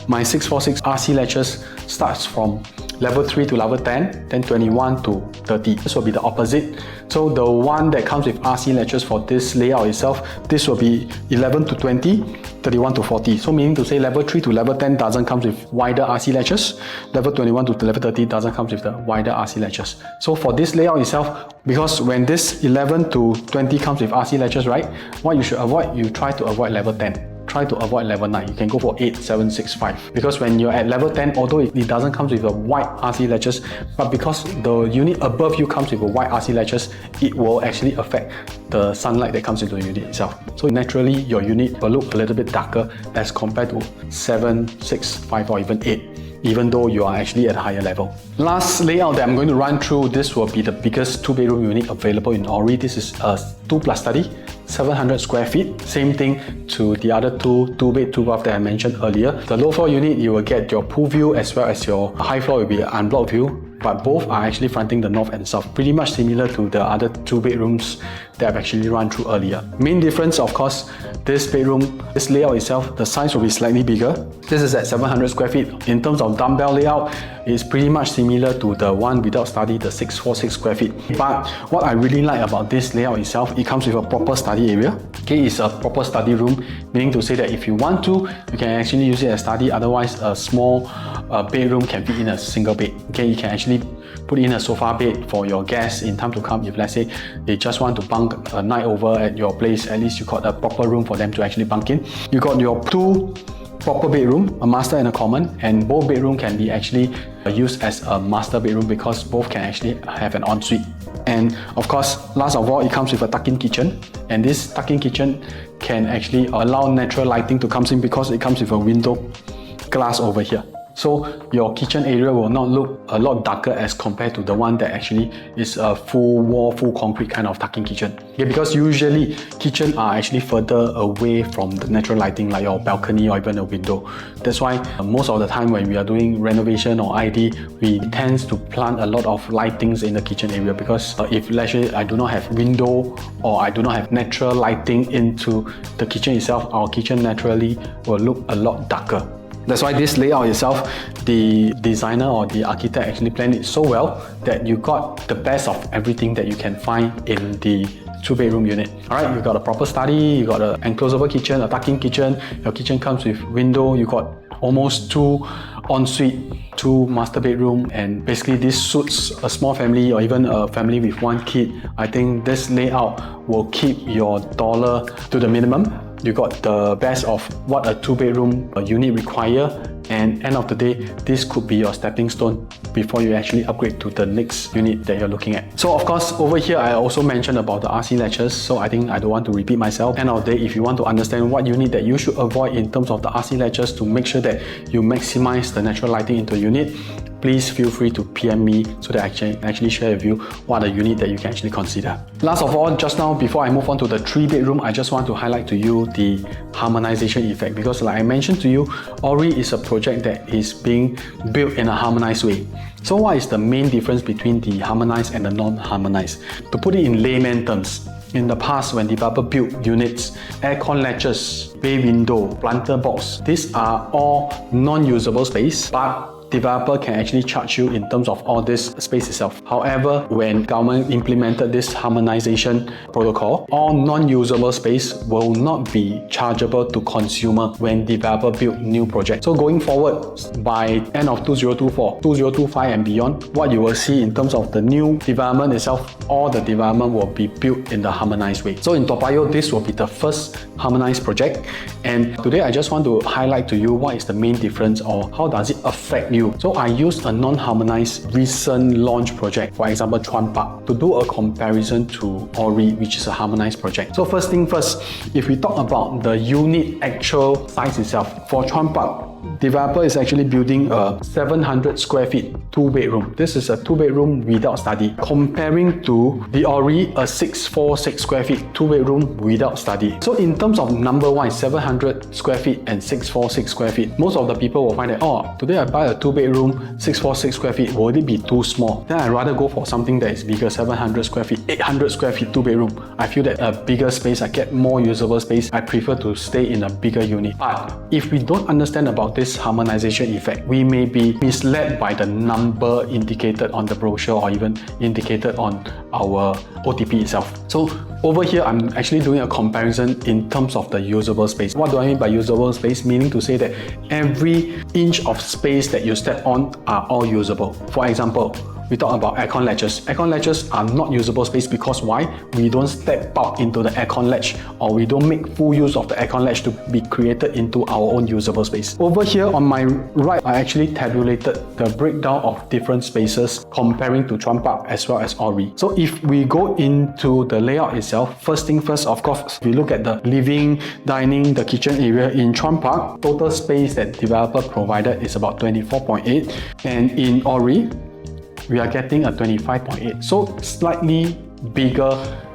my 646 RC latches starts from level 3 to level 10, then 21 to 30. This will be the opposite. So the one that comes with RC latches for this layout itself, this will be 11 to 20, 31 to 40. So meaning to say level 3 to level 10 doesn't come with wider RC latches. Level 21 to level 30 doesn't come with the wider RC latches. So for this layout itself, because when this 11 to 20 comes with RC latches, right, what you should avoid, you try to avoid level 10. Try to avoid level 9. You can go for 8, 7, 6, 5. Because when you're at level 10, although it doesn't come with a wide RC latches, but because the unit above you comes with a wide RC latches, it will actually affect the sunlight that comes into the unit itself. So naturally, your unit will look a little bit darker as compared to 7, 6, 5 or even 8. Even though you are actually at a higher level. Last layout that I'm going to run through, this will be the biggest 2-bedroom unit available in Orie. This is a 2+ study, 700 square feet. Same thing to the other 2-bed 2-bath that I mentioned earlier. The low floor unit, you will get your pool view as well as your high floor will be an unblocked view. But both are actually fronting the north and south, pretty much similar to the other 2 bedrooms that I've actually run through earlier. Main difference, of course, this bedroom, this layout itself, the size will be slightly bigger. This is at 700 square feet. In terms of dumbbell layout, it's pretty much similar to the one without study, the 646 square feet. But what I really like about this layout itself, it comes with a proper study area. Okay, it's a proper study room, meaning to say that if you want to, you can actually use it as study. Otherwise, a small bedroom can fit in a single bed. Okay, you can actually put in a sofa bed for your guests in time to come. If let's say they just want to bunk a night over at your place, at least you got a proper room for them to actually bunk in. You got your 2 proper bedroom, a master and a common, and both bedroom can be actually used as a master bedroom because both can actually have an ensuite. And of course, last of all, it comes with a tuck-in kitchen, and this tuck-in kitchen can actually allow natural lighting to come in because it comes with a window glass over here. So your kitchen area will not look a lot darker as compared to the one that actually is a full wall, full concrete kind of tuck-in kitchen. Okay, because usually kitchen are actually further away from the natural lighting like your balcony or even a window. That's why most of the time when we are doing renovation or ID, we tend to plant a lot of lightings in the kitchen area because if let's say I do not have window or I do not have natural lighting into the kitchen itself, our kitchen naturally will look a lot darker. That's why this layout itself, the designer or the architect actually planned it so well that you got the best of everything that you can find in the 2-bedroom unit. Alright, you got a proper study, you got an enclosable kitchen, a tuck-in kitchen, your kitchen comes with window, you got almost 2 ensuite, 2 master bedroom, and basically this suits a small family or even a family with 1 kid. I think this layout will keep your dollar to the minimum. You got the best of what a 2-bedroom unit require, and end of the day, this could be your stepping stone before you actually upgrade to the next unit that you're looking at. So of course, over here, I also mentioned about the RC latches, so I think I don't want to repeat myself. End of the day, if you want to understand what unit that you should avoid in terms of the RC latches to make sure that you maximize the natural lighting into a unit, please feel free to PM me so that I can actually share with you what are the unit that you can actually consider. Last of all, just now, before I move on to the 3-bedroom, I just want to highlight to you the harmonization effect, because like I mentioned to you, Orie is a project that is being built in a harmonized way. So what is the main difference between the harmonized and the non-harmonized? To put it in layman terms, in the past, when developer built units, aircon latches, bay window, planter box, these are all non-usable space, but developer can actually charge you in terms of all this space itself. However, when government implemented this harmonization protocol, all non-usable space will not be chargeable to consumer when developer build new projects. So going forward, by end of 2024, 2025 and beyond, what you will see in terms of the new development itself, all the development will be built in the harmonized way. So in Toa Payoh, this will be the first harmonized project, and today I just want to highlight to you what is the main difference or how does it affect you. So I used a non-harmonized recent launch project, for example Chuan Park, to do a comparison to Orie, which is a harmonized project. So first thing first, if we talk about the unit actual size itself, for Chuan Park, developer is actually building a 700 square feet 2-bedroom. This is a 2-bedroom without study, comparing to the Orie, a 646 square feet 2-bedroom without study. So in terms of number-wise, 700 square feet and 646 square feet, most of the people will find that, oh, today I buy a 2-bedroom 646 square feet, will it be too small? Then I'd rather go for something that is bigger, 700 square feet, 800 square feet 2-bedroom. I feel that a bigger space, I get more usable space, I prefer to stay in a bigger unit. But if we don't understand about this harmonization effect, we may be misled by the number indicated on the brochure or even indicated on our OTP itself. So over here, I'm actually doing a comparison in terms of the usable space. What do I mean by usable space? Meaning to say that every inch of space that you step on are all usable. For example, we talk about aircon latches. Aircon latches are not usable space because why? We don't step out into the aircon latch, or we don't make full use of the aircon latch to be created into our own usable space. Over here on my right, I actually tabulated the breakdown of different spaces comparing to Chuan Park as well as Orie. So if we go into the layout itself, first thing first, of course, we look at the living, dining, the kitchen area. In Chuan Park, total space that developer provided is about 24.8, and in Orie, we are getting a 25.8, so slightly bigger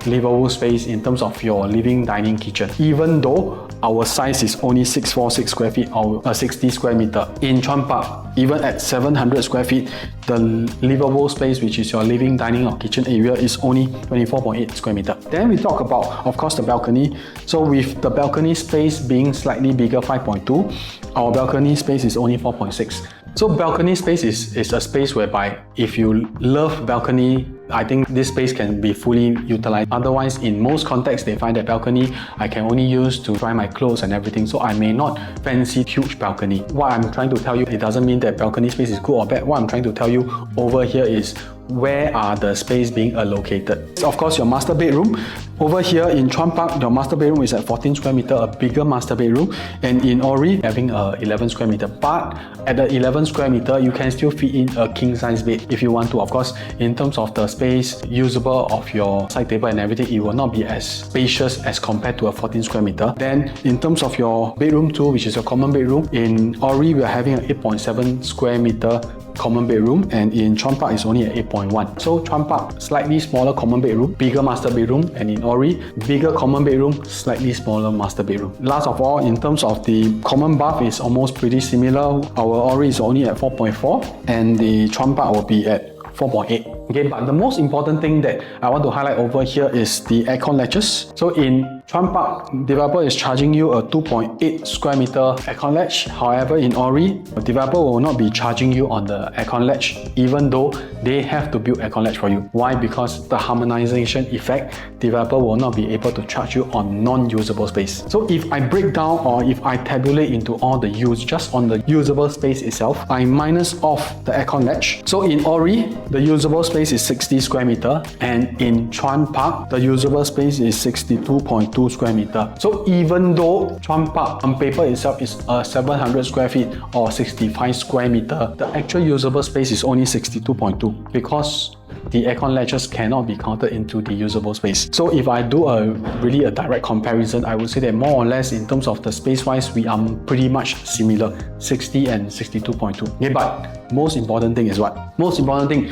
livable space in terms of your living, dining, kitchen, even though our size is only 646 square feet or 60 square meter. In Chuan Park, even at 700 square feet, the livable space, which is your living, dining or kitchen area, is only 24.8 square meter. Then we talk about, of course, the balcony. So with the balcony space being slightly bigger, 5.2, our balcony space is only 4.6. So balcony space is a space whereby if you love balcony, I think this space can be fully utilized. Otherwise, in most contexts, they find that balcony I can only use to dry my clothes and everything, so I may not fancy huge balcony. What I'm trying to tell you, it doesn't mean that balcony space is good or bad. What I'm trying to tell you over here is where are the space being allocated. Of course, your master bedroom. Over here in Chuan Park, your master bedroom is at 14 square meter, a bigger master bedroom, and in Orie, having a 11 square meter. But at the 11 square meter, you can still fit in a king size bed if you want to. Of course, in terms of the space usable of your side table and everything, it will not be as spacious as compared to a 14 square meter. Then in terms of your bedroom 2, which is your common bedroom, in Orie, we are having an 8.7 square meter common bedroom, and in Chuan Park is only at 8.1. So Chuan Park, slightly smaller common bedroom, bigger master bedroom, and in Orie, bigger common bedroom, slightly smaller master bedroom. Last of all, in terms of the common bath, is almost pretty similar. Our Orie is only at 4.4 and the Chuan Park will be at 4.8. Okay, but the most important thing that I want to highlight over here is the aircon latches. So in Chuan Park, developer is charging you a 2.8 square meter aircon latch. However, in Orie, the developer will not be charging you on the aircon latch, even though they have to build aircon latch for you. Why? Because the harmonization effect, developer will not be able to charge you on non-usable space. So if I break down or if I tabulate into all the use just on the usable space itself, I minus off the aircon latch. So in Orie, the usable space space is 60 square meter, and in Chuan Park, the usable space is 62.2 square meter. So even though Chuan Park on paper itself is 700 square feet or 65 square meter, the actual usable space is only 62.2 because the aircon latches cannot be counted into the usable space. So if I do a direct comparison, I would say that more or less in terms of the space-wise, we are pretty much similar, 60 and 62.2. Okay, but most important thing is what? Most important thing,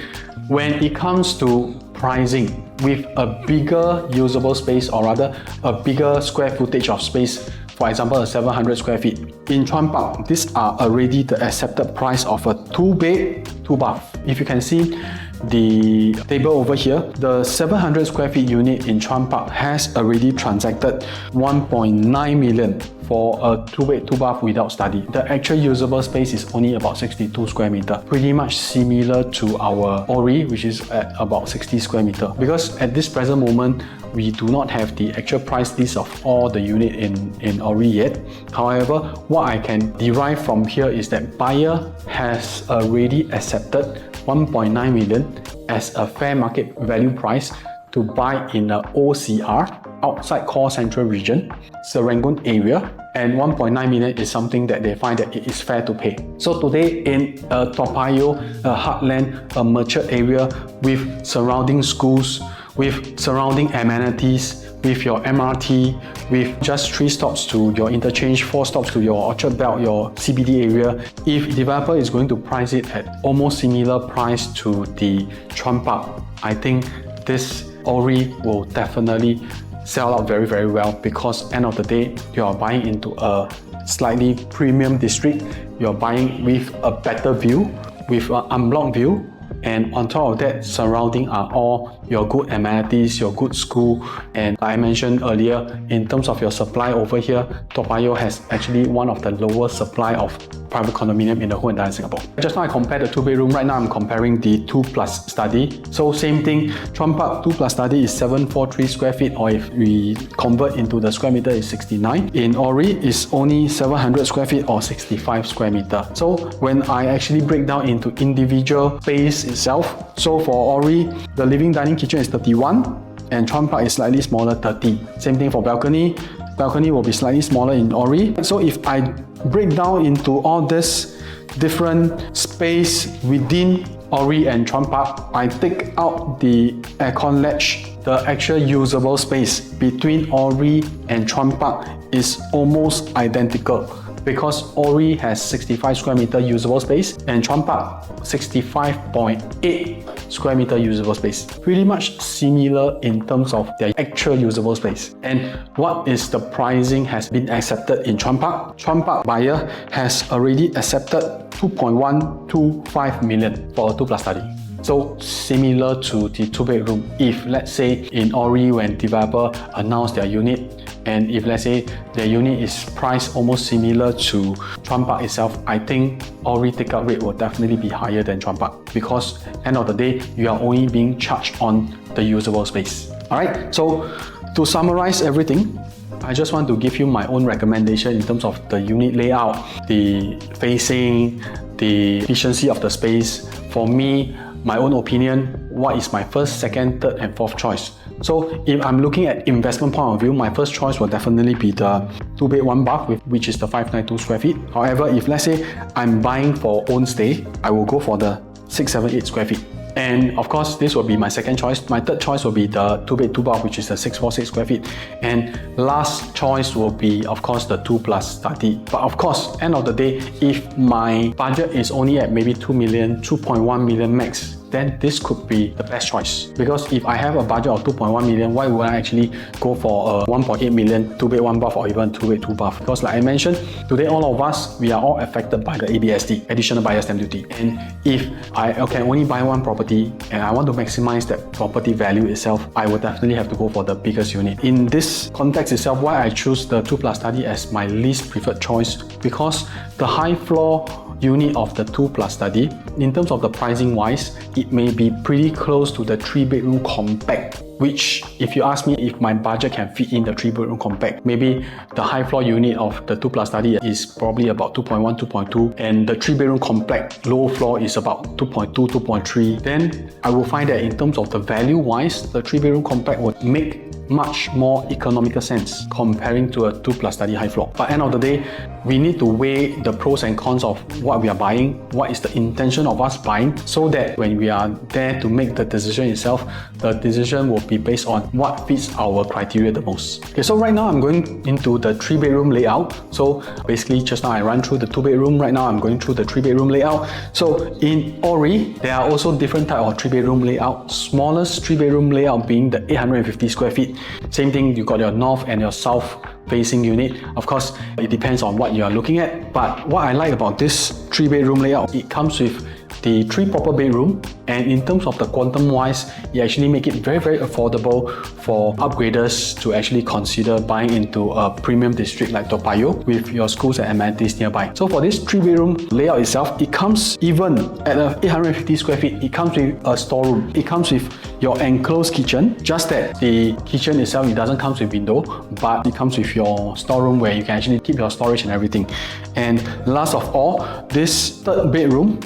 when it comes to pricing, with a bigger usable space, or rather a bigger square footage of space, for example, a 700 square feet. In Chuan Park, these are already the accepted price of a 2-bed, 2-bath. If you can see the table over here, the 700 square feet unit in Chuan Park has already transacted 1.9 million for a 2-bed, 2-bath without study. The actual usable space is only about 62 square meter, pretty much similar to our Orie, which is at about 60 square meter. Because at this present moment, we do not have the actual price list of all the unit in Orie yet. However, what I can derive from here is that buyer has already accepted 1.9 million as a fair market value price to buy in a OCR, outside core central region, Serangoon area, and 1.9 million is something that they find that it is fair to pay. So today in Toa Payoh, a heartland, a mature area with surrounding schools, with surrounding amenities, with your MRT, with just 3 stops to your interchange, 4 stops to your Orchard Belt, your CBD area. If developer is going to price it at almost similar price to the Chuan Park, I think this Orie will definitely sell out very, very well, because end of the day, you are buying into a slightly premium district. You're buying with a better view, with an unblocked view, and on top of that, surrounding are all your good amenities, your good school, and like I mentioned earlier, in terms of your supply over here, Toa Payoh has actually one of the lowest supply of private condominium in the whole entire Singapore. Just now I compared the 2-bedroom, right now I'm comparing the 2+ study. So same thing, Chuan Park 2+ study is 743 square feet, or if we convert into the square meter is 69. In Orie is only 700 square feet or 65 square meter. So when I actually break down into individual space itself, so for Orie, the living dining kitchen is 31 and Chuan Park is slightly smaller, 30. Same thing for balcony. Balcony will be slightly smaller in Orie. So if I break down into all this different space within Orie and Chuan Park, I take out the aircon latch, the actual usable space between Orie and Chuan Park is almost identical, because Orie has 65 square meter usable space and Chuan Park 65.8 square meter usable space. Pretty much similar in terms of their actual usable space. And what is the pricing has been accepted in Chuan Park? Chuan Park buyer has already accepted 2.125 million for a 2+ study. So similar to the 2-bedroom, if let's say in Orie when developer announced their unit, and if let's say their unit is priced almost similar to Chuan Park itself, I think Orie take-up rate will definitely be higher than Chuan Park, because end of the day, you are only being charged on the usable space. Alright, so to summarize everything, I just want to give you my own recommendation in terms of the unit layout, the facing, the efficiency of the space. For me, my own opinion, what is my first, second, third and fourth choice? So if I'm looking at investment point of view, my first choice will definitely be the 2-bed 1-bath, which is the 592 square feet. However, if let's say I'm buying for own stay, I will go for the 678 square feet. And of course, this will be my second choice. My third choice will be the 2-bed 2-bath, which is the 646 square feet. And last choice will be, of course, the 2+ study. But of course, end of the day, if my budget is only at maybe 2 million, 2.1 million max, then this could be the best choice. Because if I have a budget of 2.1 million, why would I actually go for a 1.8 million 2-bed 1-bath or even 2-bed 2-bath? Because like I mentioned, today all of us, we are all affected by the ABSD, additional buyer stamp duty. And if I can only buy one property and I want to maximize that property value itself, I would definitely have to go for the biggest unit. In this context itself, why I choose the 2+ study as my least preferred choice, because the high floor unit of the 2+ study, in terms of the pricing wise, it may be pretty close to the 3-bedroom compact which if you ask me if my budget can fit in the 3-bedroom compact, maybe the high floor unit of the 2+ study is probably about 2.1, 2.2, and the 3-bedroom compact low floor is about 2.2, 2.3, then I will find that in terms of the value wise, the 3-bedroom compact would make much more economical sense comparing to a 2+ study high floor. But end of the day, we need to weigh the pros and cons of what we are buying, what is the intention of us buying, so that when we are there to make the decision itself, the decision will be based on what fits our criteria the most. Okay, so right now I'm going into the 3-bedroom layout. So basically just now I ran through the 2-bedroom, right now I'm going through the 3-bedroom layout. So in Orie, there are also different type of 3-bedroom layout. Smallest 3-bedroom layout being the 850 square feet. Same thing, you got your north and your south facing unit. Of course, it depends on what you are looking at, but what I like about this 3-bedroom layout, it comes with the 3 proper bedroom, and in terms of the quantum wise, it actually make it very, very affordable for upgraders to actually consider buying into a premium district like Toa Payoh with your schools and amenities nearby. So for this 3-bedroom layout itself, it comes even at a 850 square feet, it comes with a storeroom, it comes with your enclosed kitchen, just that the kitchen itself, it doesn't come with window, but it comes with your storeroom where you can actually keep your storage and everything. And last of all, this 3rd bedroom,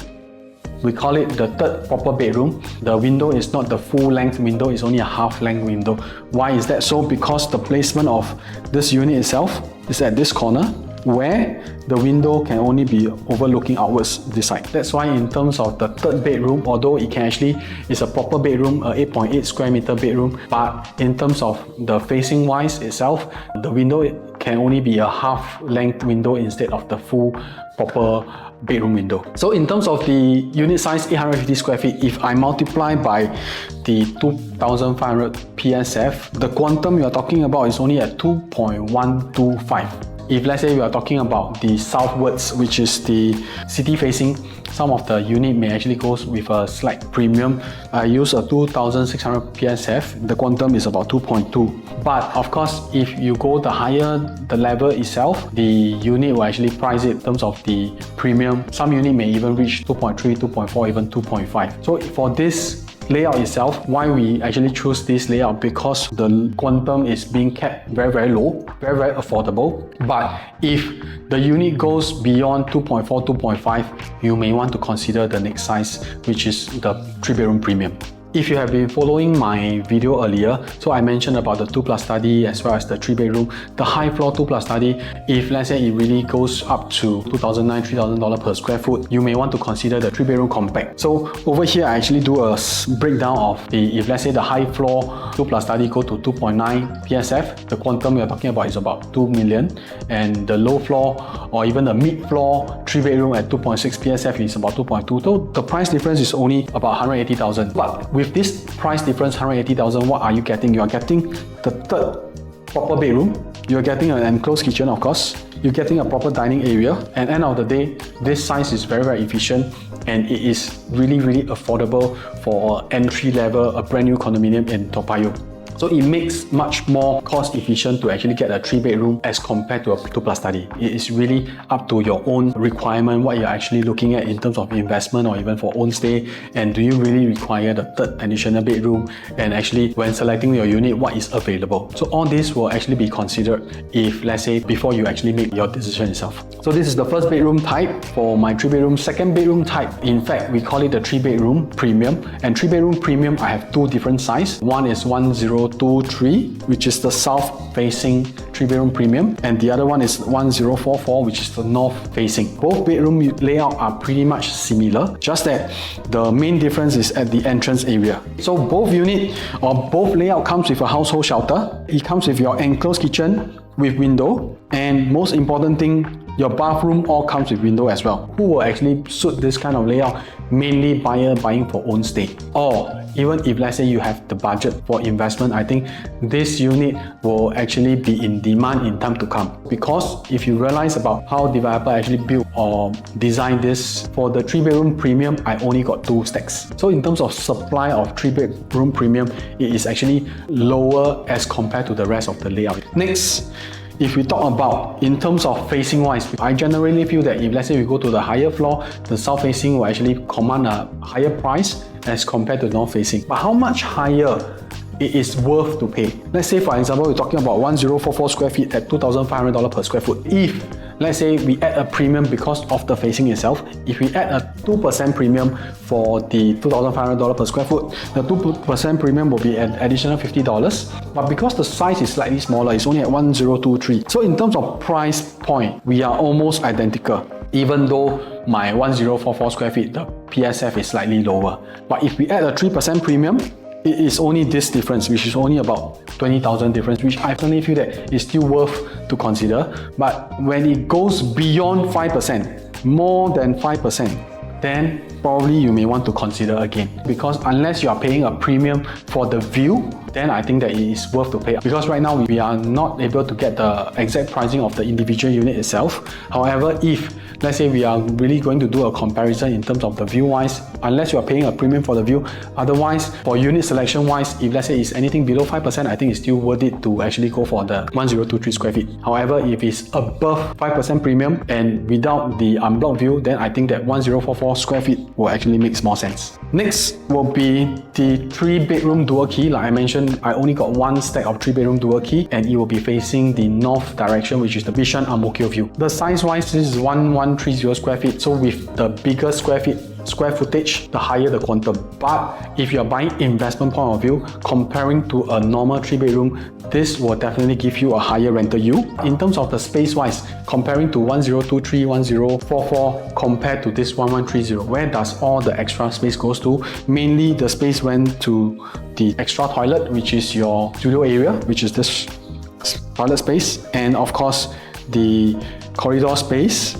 we call it the 3rd proper bedroom. The window is not the full length window, it's only a half length window. Why is that so? Because the placement of this unit itself is at this corner, where the window can only be overlooking outwards this side. That's why in terms of the 3rd bedroom, although it can actually is a proper bedroom, a 8.8 square meter bedroom, but in terms of the facing wise itself, the window can only be a half length window instead of the full proper bedroom window. So in terms of the unit size, 850 square feet, if I multiply by the 2,500 PSF, the quantum you are talking about is only at 2.125. If let's say we are talking about the southwards, which is the city facing, some of the unit may actually go with a slight premium. I use a 2,600 PSF, the quantum is about 2.2. But of course, if you go the higher the level itself, the unit will actually price it in terms of the premium. Some unit may even reach 2.3, 2.4, even 2.5. So for this layout itself, why we actually choose this layout, because the quantum is being kept very, very low, very, very affordable. But if the unit goes beyond 2.4, 2.5, you may want to consider the next size, which is the 3-bedroom premium. If you have been following my video earlier, so I mentioned about the 2+ study as well as the 3-bedroom, the high floor 2+ study. If let's say it really goes up to $2,900, $3,000 per square foot, you may want to consider the 3-bedroom compact. So over here, I actually do a breakdown of the, if let's say the high floor 2+ study go to 2.9 PSF, the quantum we are talking about is about 2 million, and the low floor or even the mid floor 3-bedroom at 2.6 PSF is about 2.2. So the price difference is only about 180,000. But with this price difference, 180,000, what are you getting? You are getting the 3rd proper bedroom, you're getting an enclosed kitchen, of course, you're getting a proper dining area, and end of the day, this size is very, very efficient, and it is really, really affordable for an entry level, a brand new condominium in Toa Payoh. So it makes much more cost efficient to actually get a 3-bedroom as compared to a 2+ study. It is really up to your own requirement, what you're actually looking at in terms of investment or even for own stay, and do you really require the 3rd additional bedroom, and actually when selecting your unit, what is available. So all this will actually be considered if let's say before you actually make your decision itself. So this is the 1st bedroom type for my 3-bedroom. 2nd bedroom type, in fact we call it the 3-bedroom premium, and 3-bedroom premium I have 2 different sizes. One is 1023, which is the south facing 3-bedroom premium, and the other one is 1044, which is the north facing. Both bedroom layout are pretty much similar, just that the main difference is at the entrance area. So both unit or both layout comes with a household shelter. It comes with your enclosed kitchen with window, and most important thing, your bathroom all comes with window as well. Who will actually suit this kind of layout? Mainly buyer buying for own stay, or even if let's say you have the budget for investment, I think this unit will actually be in demand in time to come. Because if you realize about how developer actually built or designed this, for the 3-bedroom premium, I only got 2 stacks. So in terms of supply of 3-bedroom premium, it is actually lower as compared to the rest of the layout. Next, if we talk about in terms of facing wise, I generally feel that if let's say we go to the higher floor, the south facing will actually command a higher price as compared to north facing. But how much higher it is worth to pay. Let's say for example, we're talking about 1044 square feet at $2,500 per square foot. If let's say we add a premium because of the facing itself, if we add a 2% premium for the $2,500 per square foot, the 2% premium will be an additional $50. But because the size is slightly smaller, it's only at 1023. So in terms of price point, we are almost identical. Even though my 1044 square feet, the PSF is slightly lower. But if we add a 3% premium, it is only this difference, which is only about 20,000 difference, which I personally feel that is still worth to consider. But when it goes beyond 5%, more than 5%, then probably you may want to consider again. Because unless you are paying a premium for the view, then I think that it is worth to pay. Because right now we are not able to get the exact pricing of the individual unit itself. However, if let's say we are really going to do a comparison in terms of the view wise, unless you are paying a premium for the view, otherwise for unit selection wise, if let's say it's anything below 5%, I think it's still worth it to actually go for the 1023 square feet. However, if it's above 5% premium and without the unblocked view, then I think that 1044 square feet will actually make more sense. Next will be the 3-bedroom dual key. Like I mentioned, I only got one stack of 3-bedroom dual key and it will be facing the north direction, which is the Bishan Ang Mo Kio view. The size wise, this is 1130 square feet. So with the bigger square footage, the higher the quantum. But if you're buying investment point of view, comparing to a normal 3-bedroom, this will definitely give you a higher rental yield. In terms of the space wise, comparing to 1023, 1044 compared to this 1130, where does all the extra space goes to? Mainly the space went to the extra toilet, which is your studio area, which is this toilet space, and of course the corridor space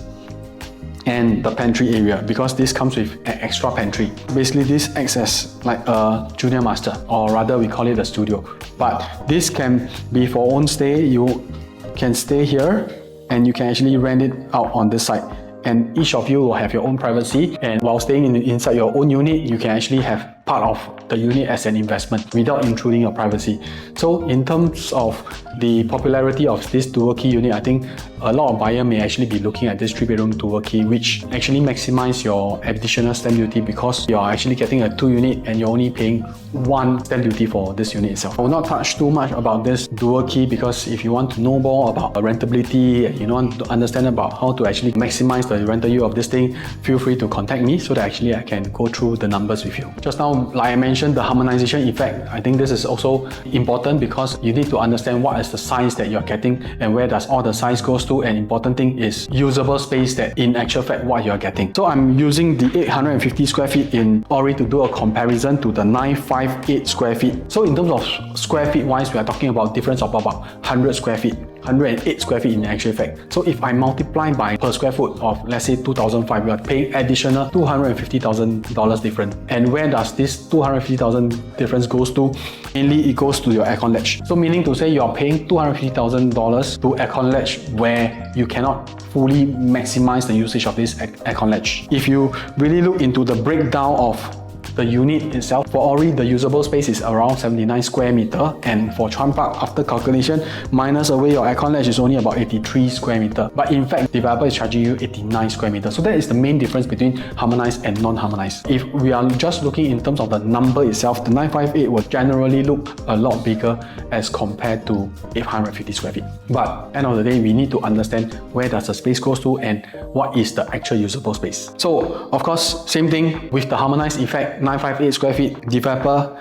and the pantry area, because this comes with an extra pantry. Basically this acts as like a junior master, or rather we call it a studio. But this can be for own stay. You can stay here and you can actually rent it out on this side, and each of you will have your own privacy, and while staying inside your own unit, you can actually have part of the unit as an investment without intruding your privacy. So in terms of the popularity of this dual key unit, I think a lot of buyers may actually be looking at this 3-bedroom dual key, which actually maximize your additional stamp duty, because you're actually getting a 2 unit and you're only paying 1 stamp duty for this unit itself. I will not touch too much about this dual key, because if you want to know more about rentability and you want to understand about how to actually maximize the rental yield of this thing, feel free to contact me so that actually I can go through the numbers with you. Just now, like I mentioned, the harmonization effect, I think this is also important, because you need to understand what is the size that you're getting and where does all the size goes to, and important thing is usable space that in actual fact what you're getting. So I'm using the 850 square feet in Orie to do a comparison to the 958 square feet. So in terms of square feet wise, we are talking about difference of about 100 square feet. 108 square feet in actual fact. So if I multiply by per square foot of let's say 2005, we are paying additional $250,000 difference. And where does this $250,000 difference goes to? Mainly it goes to your aircon ledge. So meaning to say you are paying $250,000 to aircon ledge where you cannot fully maximize the usage of this aircon ledge. If you really look into the breakdown of the unit itself, for Orie, the usable space is around 79 square meter, and for Chuan Park, after calculation, minus away your aircon ledge, is only about 83 square meter. But in fact, developer is charging you 89 square meter. So that is the main difference between harmonized and non-harmonized. If we are just looking in terms of the number itself, the 958 will generally look a lot bigger as compared to 850 square feet. But end of the day, we need to understand where does the space goes to and what is the actual usable space. So of course, same thing with the harmonized effect. 958 square feet, developer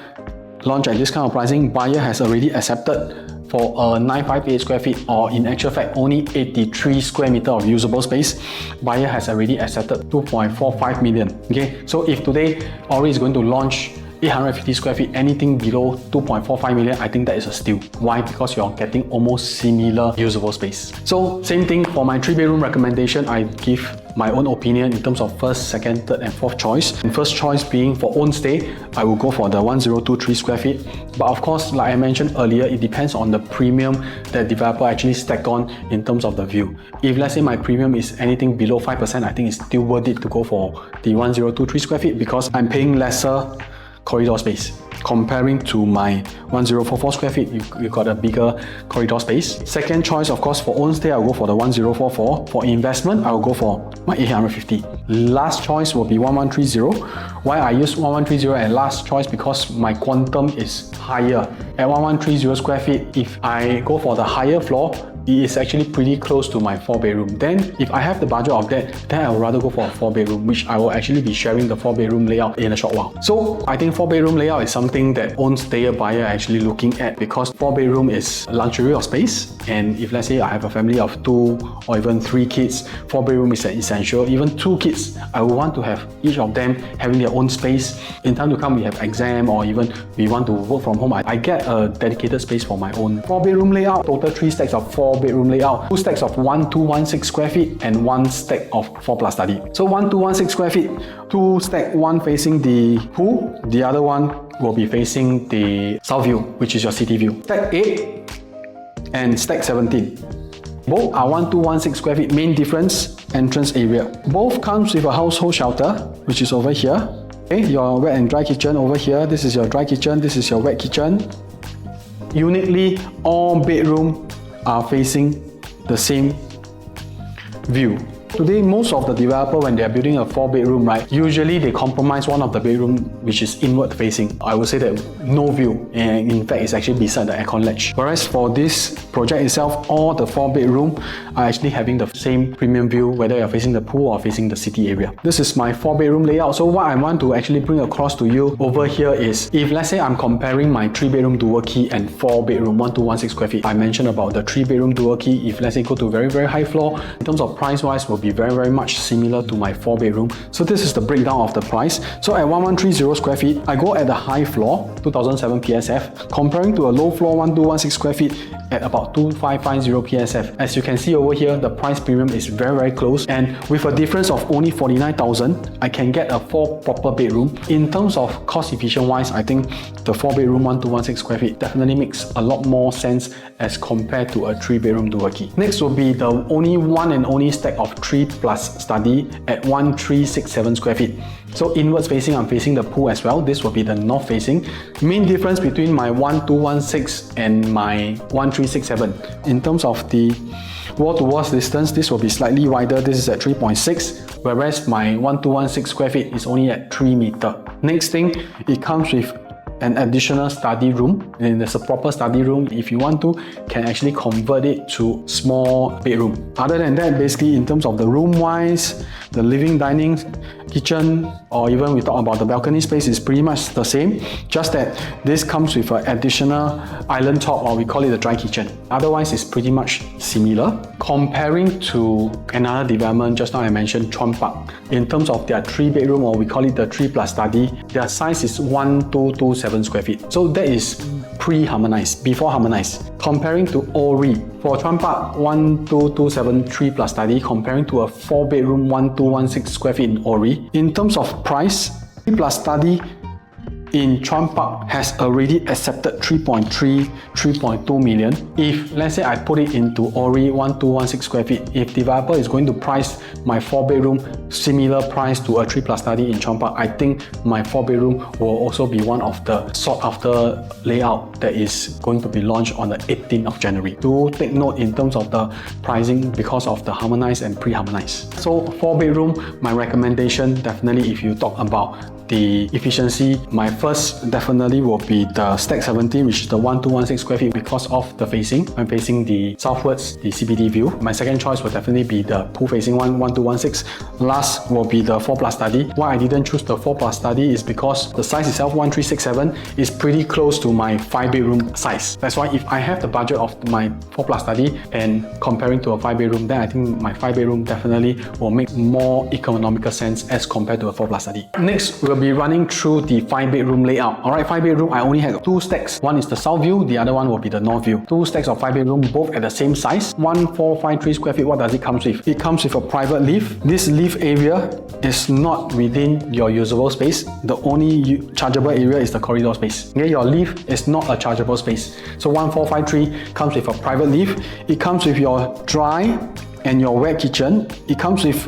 launch at this kind of pricing, buyer has already accepted for a 958 square feet, or in actual fact only 83 square meter of usable space, buyer has already accepted 2.45 million. Okay, so if today Orie is going to launch 850 square feet, anything below 2.45 million, I think that is a steal. Why? Because you're getting almost similar usable space. So same thing for my 3-bedroom recommendation, I give my own opinion in terms of first, second, third and fourth choice. And first choice being for own stay, I will go for the 1023 square feet. But of course, like I mentioned earlier, it depends on the premium that developer actually stack on in terms of the view. If let's say my premium is anything below 5%, I think it's still worth it to go for the 1023 square feet, because I'm paying lesser corridor space. comparing to my 1044 square feet, you got a bigger corridor space. Second choice, of course, for own stay, I'll go for the 1044. For investment, I'll go for my 850. Last choice will be 1130. Why I use 1130 as last choice? Because my quantum is higher. At 1130 square feet, if I go for the higher floor, it is actually pretty close to my 4-bedroom. Then, if I have the budget of that, then I would rather go for a 4-bedroom, which I will actually be sharing the 4-bedroom layout in a short while. So, I think 4-bedroom layout is something that own-stayer buyer are actually looking at, because 4-bedroom is luxury of space. And if let's say I have a family of 2 or even 3 kids, 4-bedroom is an essential. Even 2 kids, I would want to have each of them having their own space. In time to come, we have exam or even we want to work from home, I get a dedicated space for my own. 4-bedroom layout, total 3 stacks of 4-bedroom layout, 2 stacks of 1216 square feet and 1 stack of 4+ study. So 1216 square feet, 2 stack, one facing the pool, the other one will be facing the south view, which is your city view. Stack 8 and stack 17. Both are 1216 square feet. Main difference, entrance area. Both comes with a household shelter, which is over here. Okay, your wet and dry kitchen over here. This is your dry kitchen, this is your wet kitchen. Uniquely, all bedrooms are facing the same view. Today, most of the developer, when they are building a 4-bedroom, right, usually they compromise one of the bedroom which is inward facing. I would say that no view, and in fact it's actually beside the aircon ledge. Whereas for this project itself, all the 4-bedroom are actually having the same premium view, whether you're facing the pool or facing the city area. This is my 4-bedroom layout. So what I want to actually bring across to you over here is, if let's say I'm comparing my 3-bedroom dual key and 4-bedroom 1216 square feet, I mentioned about the 3-bedroom dual key. If let's say go to very high floor, in terms of price wise, will be very much similar to my 4-bedroom. So this is the breakdown of the price. So at 1130 square feet, I go at the high floor, 2007 PSF, comparing to a low floor 1216 square feet at about 2550 PSF. As you can see over here, the price premium is very close, and with a difference of only 49,000, I can get a 4 proper bedroom. In terms of cost efficient wise, I think the 4-bedroom 1216 square feet definitely makes a lot more sense as compared to a 3-bedroom dual key. Next will be the only one and only stack of 3+ study at 1367 square feet. So inwards facing, I'm facing the pool as well. This will be the north facing. Main difference between my 1216 and my 1367, in terms of the wall to wall distance, this will be slightly wider. This is at 3.6, whereas my 1216 square feet is only at 3 meter. Next thing, it comes with an additional study room, and there's a proper study room. If you want to, can actually convert it to small bedroom. Other than that, basically in terms of the room wise, the living, dining, kitchen, or even we talk about the balcony space, is pretty much the same, just that this comes with an additional island top, or we call it the dry kitchen. Otherwise, it's pretty much similar. Comparing to another development, just now I mentioned Chuan Park, in terms of their 3-bedroom, or we call it the 3+ study, their size is 1227 square feet. So that is pre-harmonized, before harmonized. Comparing to Orie, for Chuan Park 1227 3+ study, comparing to a 4-bedroom 1216 square feet in Orie, in terms of price, 3+ study in Chuan Park has already accepted 3.2 million. If let's say I put it into Orie 1216 square feet, if developer is going to price my 4-bedroom similar price to a 3+ study in Chuan Park, I think my 4-bedroom will also be one of the sought after layout that is going to be launched on the 18th of January. Do take note in terms of the pricing because of the harmonized and pre-harmonized. So 4-bedroom, my recommendation, definitely if you talk about the efficiency, my first definitely will be the stack 17, which is the 1216 square feet, because of the facing. I'm facing the southwards, the CBD view. My second choice will definitely be the pool facing one, 1216. Last will be the 4+ study. Why I didn't choose the 4+ study is because the size itself, 1367, is pretty close to my 5-bedroom size. That's why if I have the budget of my 4+ study and comparing to a 5-bedroom, then I think my 5-bedroom definitely will make more economical sense as compared to a 4+ study. Next, we'll be running through the 5-bedroom layout. Alright, 5-bedroom, I only have 2 stacks. One is the south view, the other one will be the north view. 2 stacks of 5-bedroom, both at the same size. 1453 square feet. What does it come with? It comes with a private lift. This lift area is not within your usable space. The only chargeable area is the corridor space. Okay, your lift is not a chargeable space. So 1453 comes with a private lift. It comes with your dry and your wet kitchen. It comes with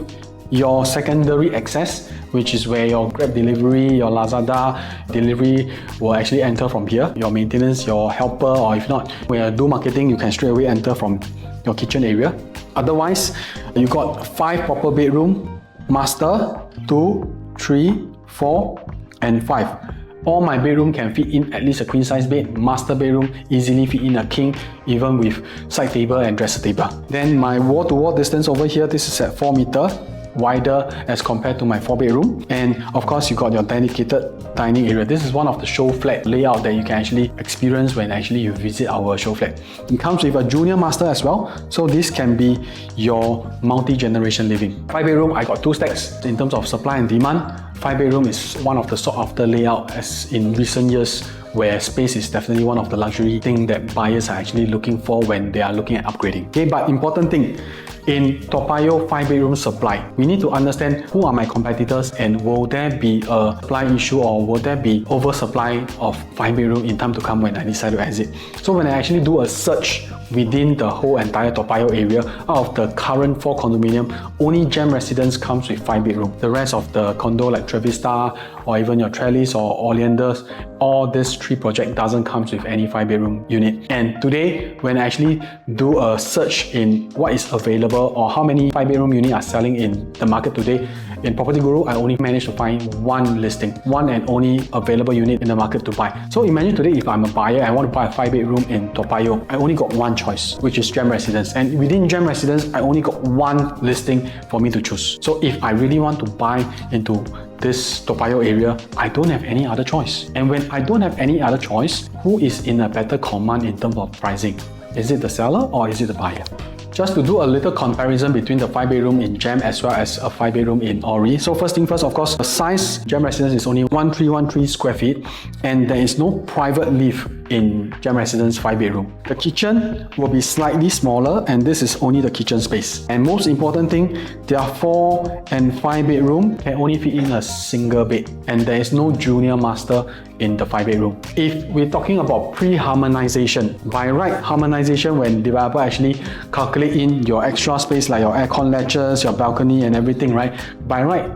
your secondary access, which is where your Grab delivery, your Lazada delivery will actually enter from here. Your maintenance, your helper, or if not, when you do marketing, you can straight away enter from your kitchen area. Otherwise, you got 5 proper bedroom, master, 2, 3, 4, and 5. All my bedroom can fit in at least a queen size bed. Master bedroom easily fit in a king, even with side table and dresser table. Then my wall-to-wall distance over here, this is at 4 meter, wider as compared to my 4 bedroom. And of course, you got your dedicated dining area. This is one of the show flat layout that you can actually experience when actually you visit our show flat. It comes with a junior master as well, so this can be your multi-generation living. 5 bedroom, I got 2 stacks. In terms of supply and demand, 5 bedroom is one of the sought after layout as in recent years, where space is definitely one of the luxury thing that buyers are actually looking for when they are looking at upgrading. Okay, but important thing, in Toa Payoh 5 bedroom supply, we need to understand who are my competitors and will there be a supply issue or will there be oversupply of 5 bedroom in time to come when I decide to exit. So when I actually do a search within the whole entire Toa Payoh area, out of the current 4 condominium, only Gem Residence comes with 5 bedroom. The rest of the condo like Trevista or even your Trellis or Oleanders, all this 3 project doesn't come with any 5 bedroom unit. And today, when I actually do a search in what is available or how many 5 bedroom units are selling in the market today, in Property Guru, I only managed to find 1 listing, 1 and only available unit in the market to buy. So imagine today if I'm a buyer, I want to buy a 5 bedroom in Toa Payoh, I only got 1 choice, which is Gem Residence. And within Gem Residence, I only got 1 listing for me to choose. So if I really want to buy into this Toa Payoh area, I don't have any other choice. And when I don't have any other choice, who is in a better command in terms of pricing? Is it the seller or is it the buyer? Just to do a little comparison between the 5 bedroom in Gem as well as a 5 bedroom in Orie. So first thing first, of course, the size Gem Residence is only 1313 square feet and there is no private lift in Gem Residence 5 bedroom. The kitchen will be slightly smaller and this is only the kitchen space. And most important thing, their 4 and 5 bedroom can only fit in a single bed and there is no junior master in the 5 bedroom. If we're talking about pre-harmonization, by right harmonization, when developer actually calculate in your extra space like your aircon latches, your balcony and everything, right? By right,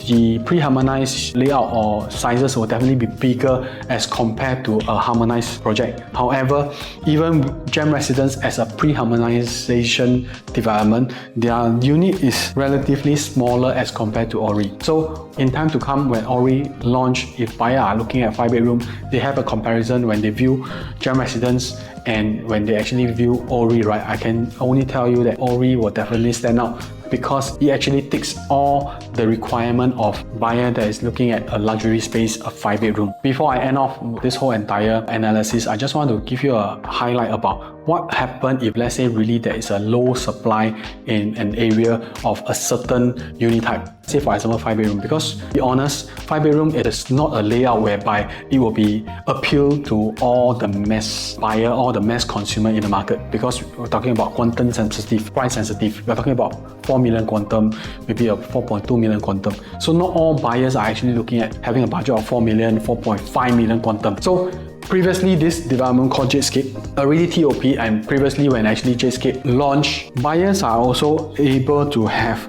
the pre-harmonized layout or sizes will definitely be bigger as compared to a harmonized project. However, even Gem Residence as a pre-harmonization development, their unit is relatively smaller as compared to Orie. So in time to come, when Orie launch, if buyers are looking at 5 bedroom, they have a comparison when they view Gem Residence and when they actually view Orie, right? I can only tell you that Orie will definitely stand out because it actually ticks all the requirement of buyer that is looking at a luxury space, a 5 bedroom. Before I end off this whole entire analysis, I just want to give you a highlight about what happens if, let's say, really there is a low supply in an area of a certain unit type. Say for example 5 bedroom, because to be honest, 5 bedroom it is not a layout whereby it will be appeal to all the mass buyer, all the mass consumer in the market, because we're talking about quantum sensitive, price sensitive. We're talking about 4 million quantum, maybe a 4.2 million quantum. So not all buyers are actually looking at having a budget of 4 million, 4.5 million quantum. So previously, this development called Jadescape, already TOP, and previously when actually Jadescape launched, buyers are also able to have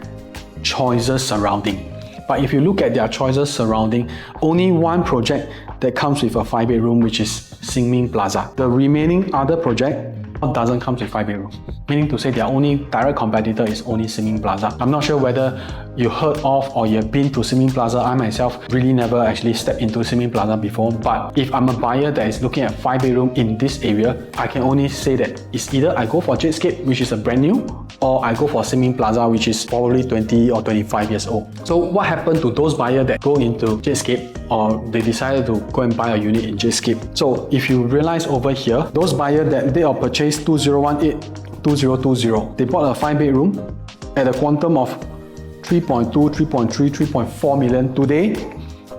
choices surrounding. But if you look at their choices surrounding, only 1 project that comes with a 5 bedroom, which is Xinmin Plaza. The remaining other project doesn't come with 5 bedroom. Meaning to say their only direct competitor is only Xinmin Plaza. I'm not sure whether you heard of or you've been to Xinmin Plaza. I myself really never actually stepped into Xinmin Plaza before, but if I'm a buyer that is looking at 5 bedroom in this area, I can only say that it's either I go for Jadescape, which is a brand new, or I go for Xinmin Plaza, which is probably 20 or 25 years old. So what happened to those buyers that go into Jadescape or they decided to go and buy a unit in Jadescape? So if you realize over here, those buyers that they are purchased 2018, 2020, they bought a 5 bedroom at a quantum of 3.2, 3.3, 3.4 million. Today,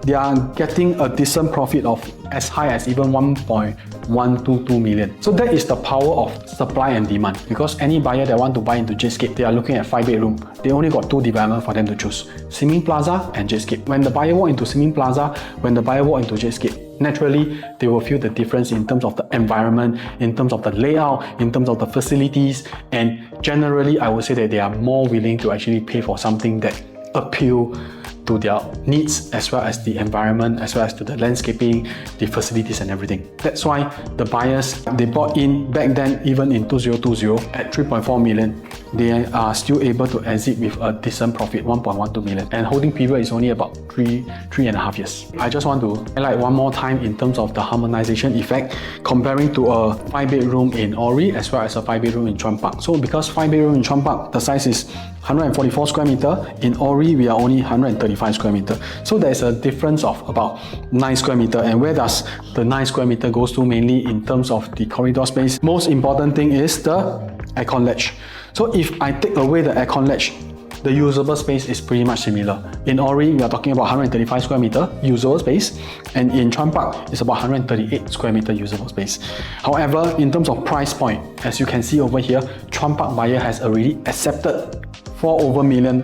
they are getting a decent profit of as high as even 1.122 million. So that is the power of supply and demand, because any buyer that want to buy into Jadescape, they are looking at 5 bedroom. They only got 2 developments for them to choose, Xinmin Plaza and Jadescape. When the buyer walk into Xinmin Plaza, when the buyer walk into Jadescape, naturally they will feel the difference in terms of the environment, in terms of the layout, in terms of the facilities, and generally I would say that they are more willing to actually pay for something that appeal to their needs, as well as the environment, as well as to the landscaping, the facilities and everything. That's why the buyers, they bought in back then, even in 2020 at 3.4 million, they are still able to exit with a decent profit, 1.12 million, and holding period is only about three and a half years. I just want to highlight one more time in terms of the harmonization effect, comparing to a 5-bedroom in Orie as well as a 5-bedroom in Chuan Park. So because 5-bedroom in Chuan Park, the size is 144 square meter, in Orie we are only 135 square meter. So there's a difference of about 9 square meter. And where does the 9 square meter goes to? Mainly in terms of the corridor space. Most important thing is the aircon ledge. So if I take away the aircon ledge, the usable space is pretty much similar. In Orie, we are talking about 135 square meter usable space, and in Chuan Park, it's about 138 square meter usable space. However, in terms of price point, as you can see over here, Chuan Park buyer has already accepted 4 million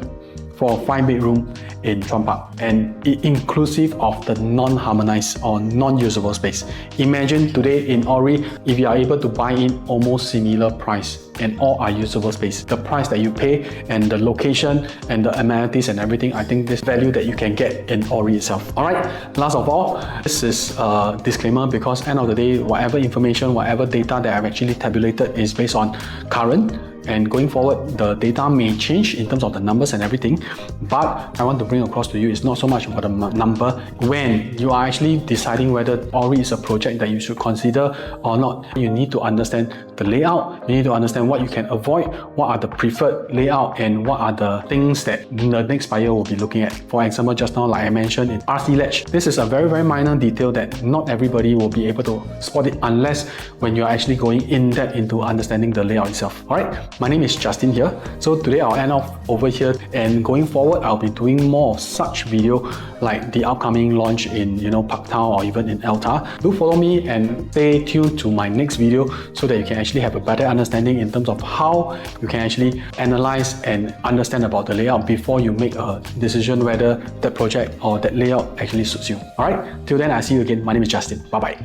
for a 5-bedroom in Chuan Park, and it inclusive of the non-harmonized or non-usable space. Imagine today in Orie, if you are able to buy in almost similar price and all are usable space, the price that you pay and the location and the amenities and everything, I think this value that you can get in Orie itself. Alright, last of all, this is a disclaimer because end of the day, whatever information, whatever data that I've actually tabulated is based on current, and going forward, the data may change in terms of the numbers and everything, but I want to bring across to you is not so much about the number. When you are actually deciding whether Orie is a project that you should consider or not, you need to understand the layout, you need to understand what you can avoid, what are the preferred layout, and what are the things that the next buyer will be looking at. For example, just now, like I mentioned in RC ledge, this is a very minor detail that not everybody will be able to spot it unless when you're actually going in depth into understanding the layout itself. Alright, my name is Justin here. So today I'll end off over here, and going forward I'll be doing more of such video like the upcoming launch in Park Town or even in Alta. Do follow me and stay tuned to my next video so that you can actually have a better understanding in terms of how you can actually analyze and understand about the layout before you make a decision whether that project or that layout actually suits you. Alright, till then, I'll see you again. My name is Justin. Bye bye.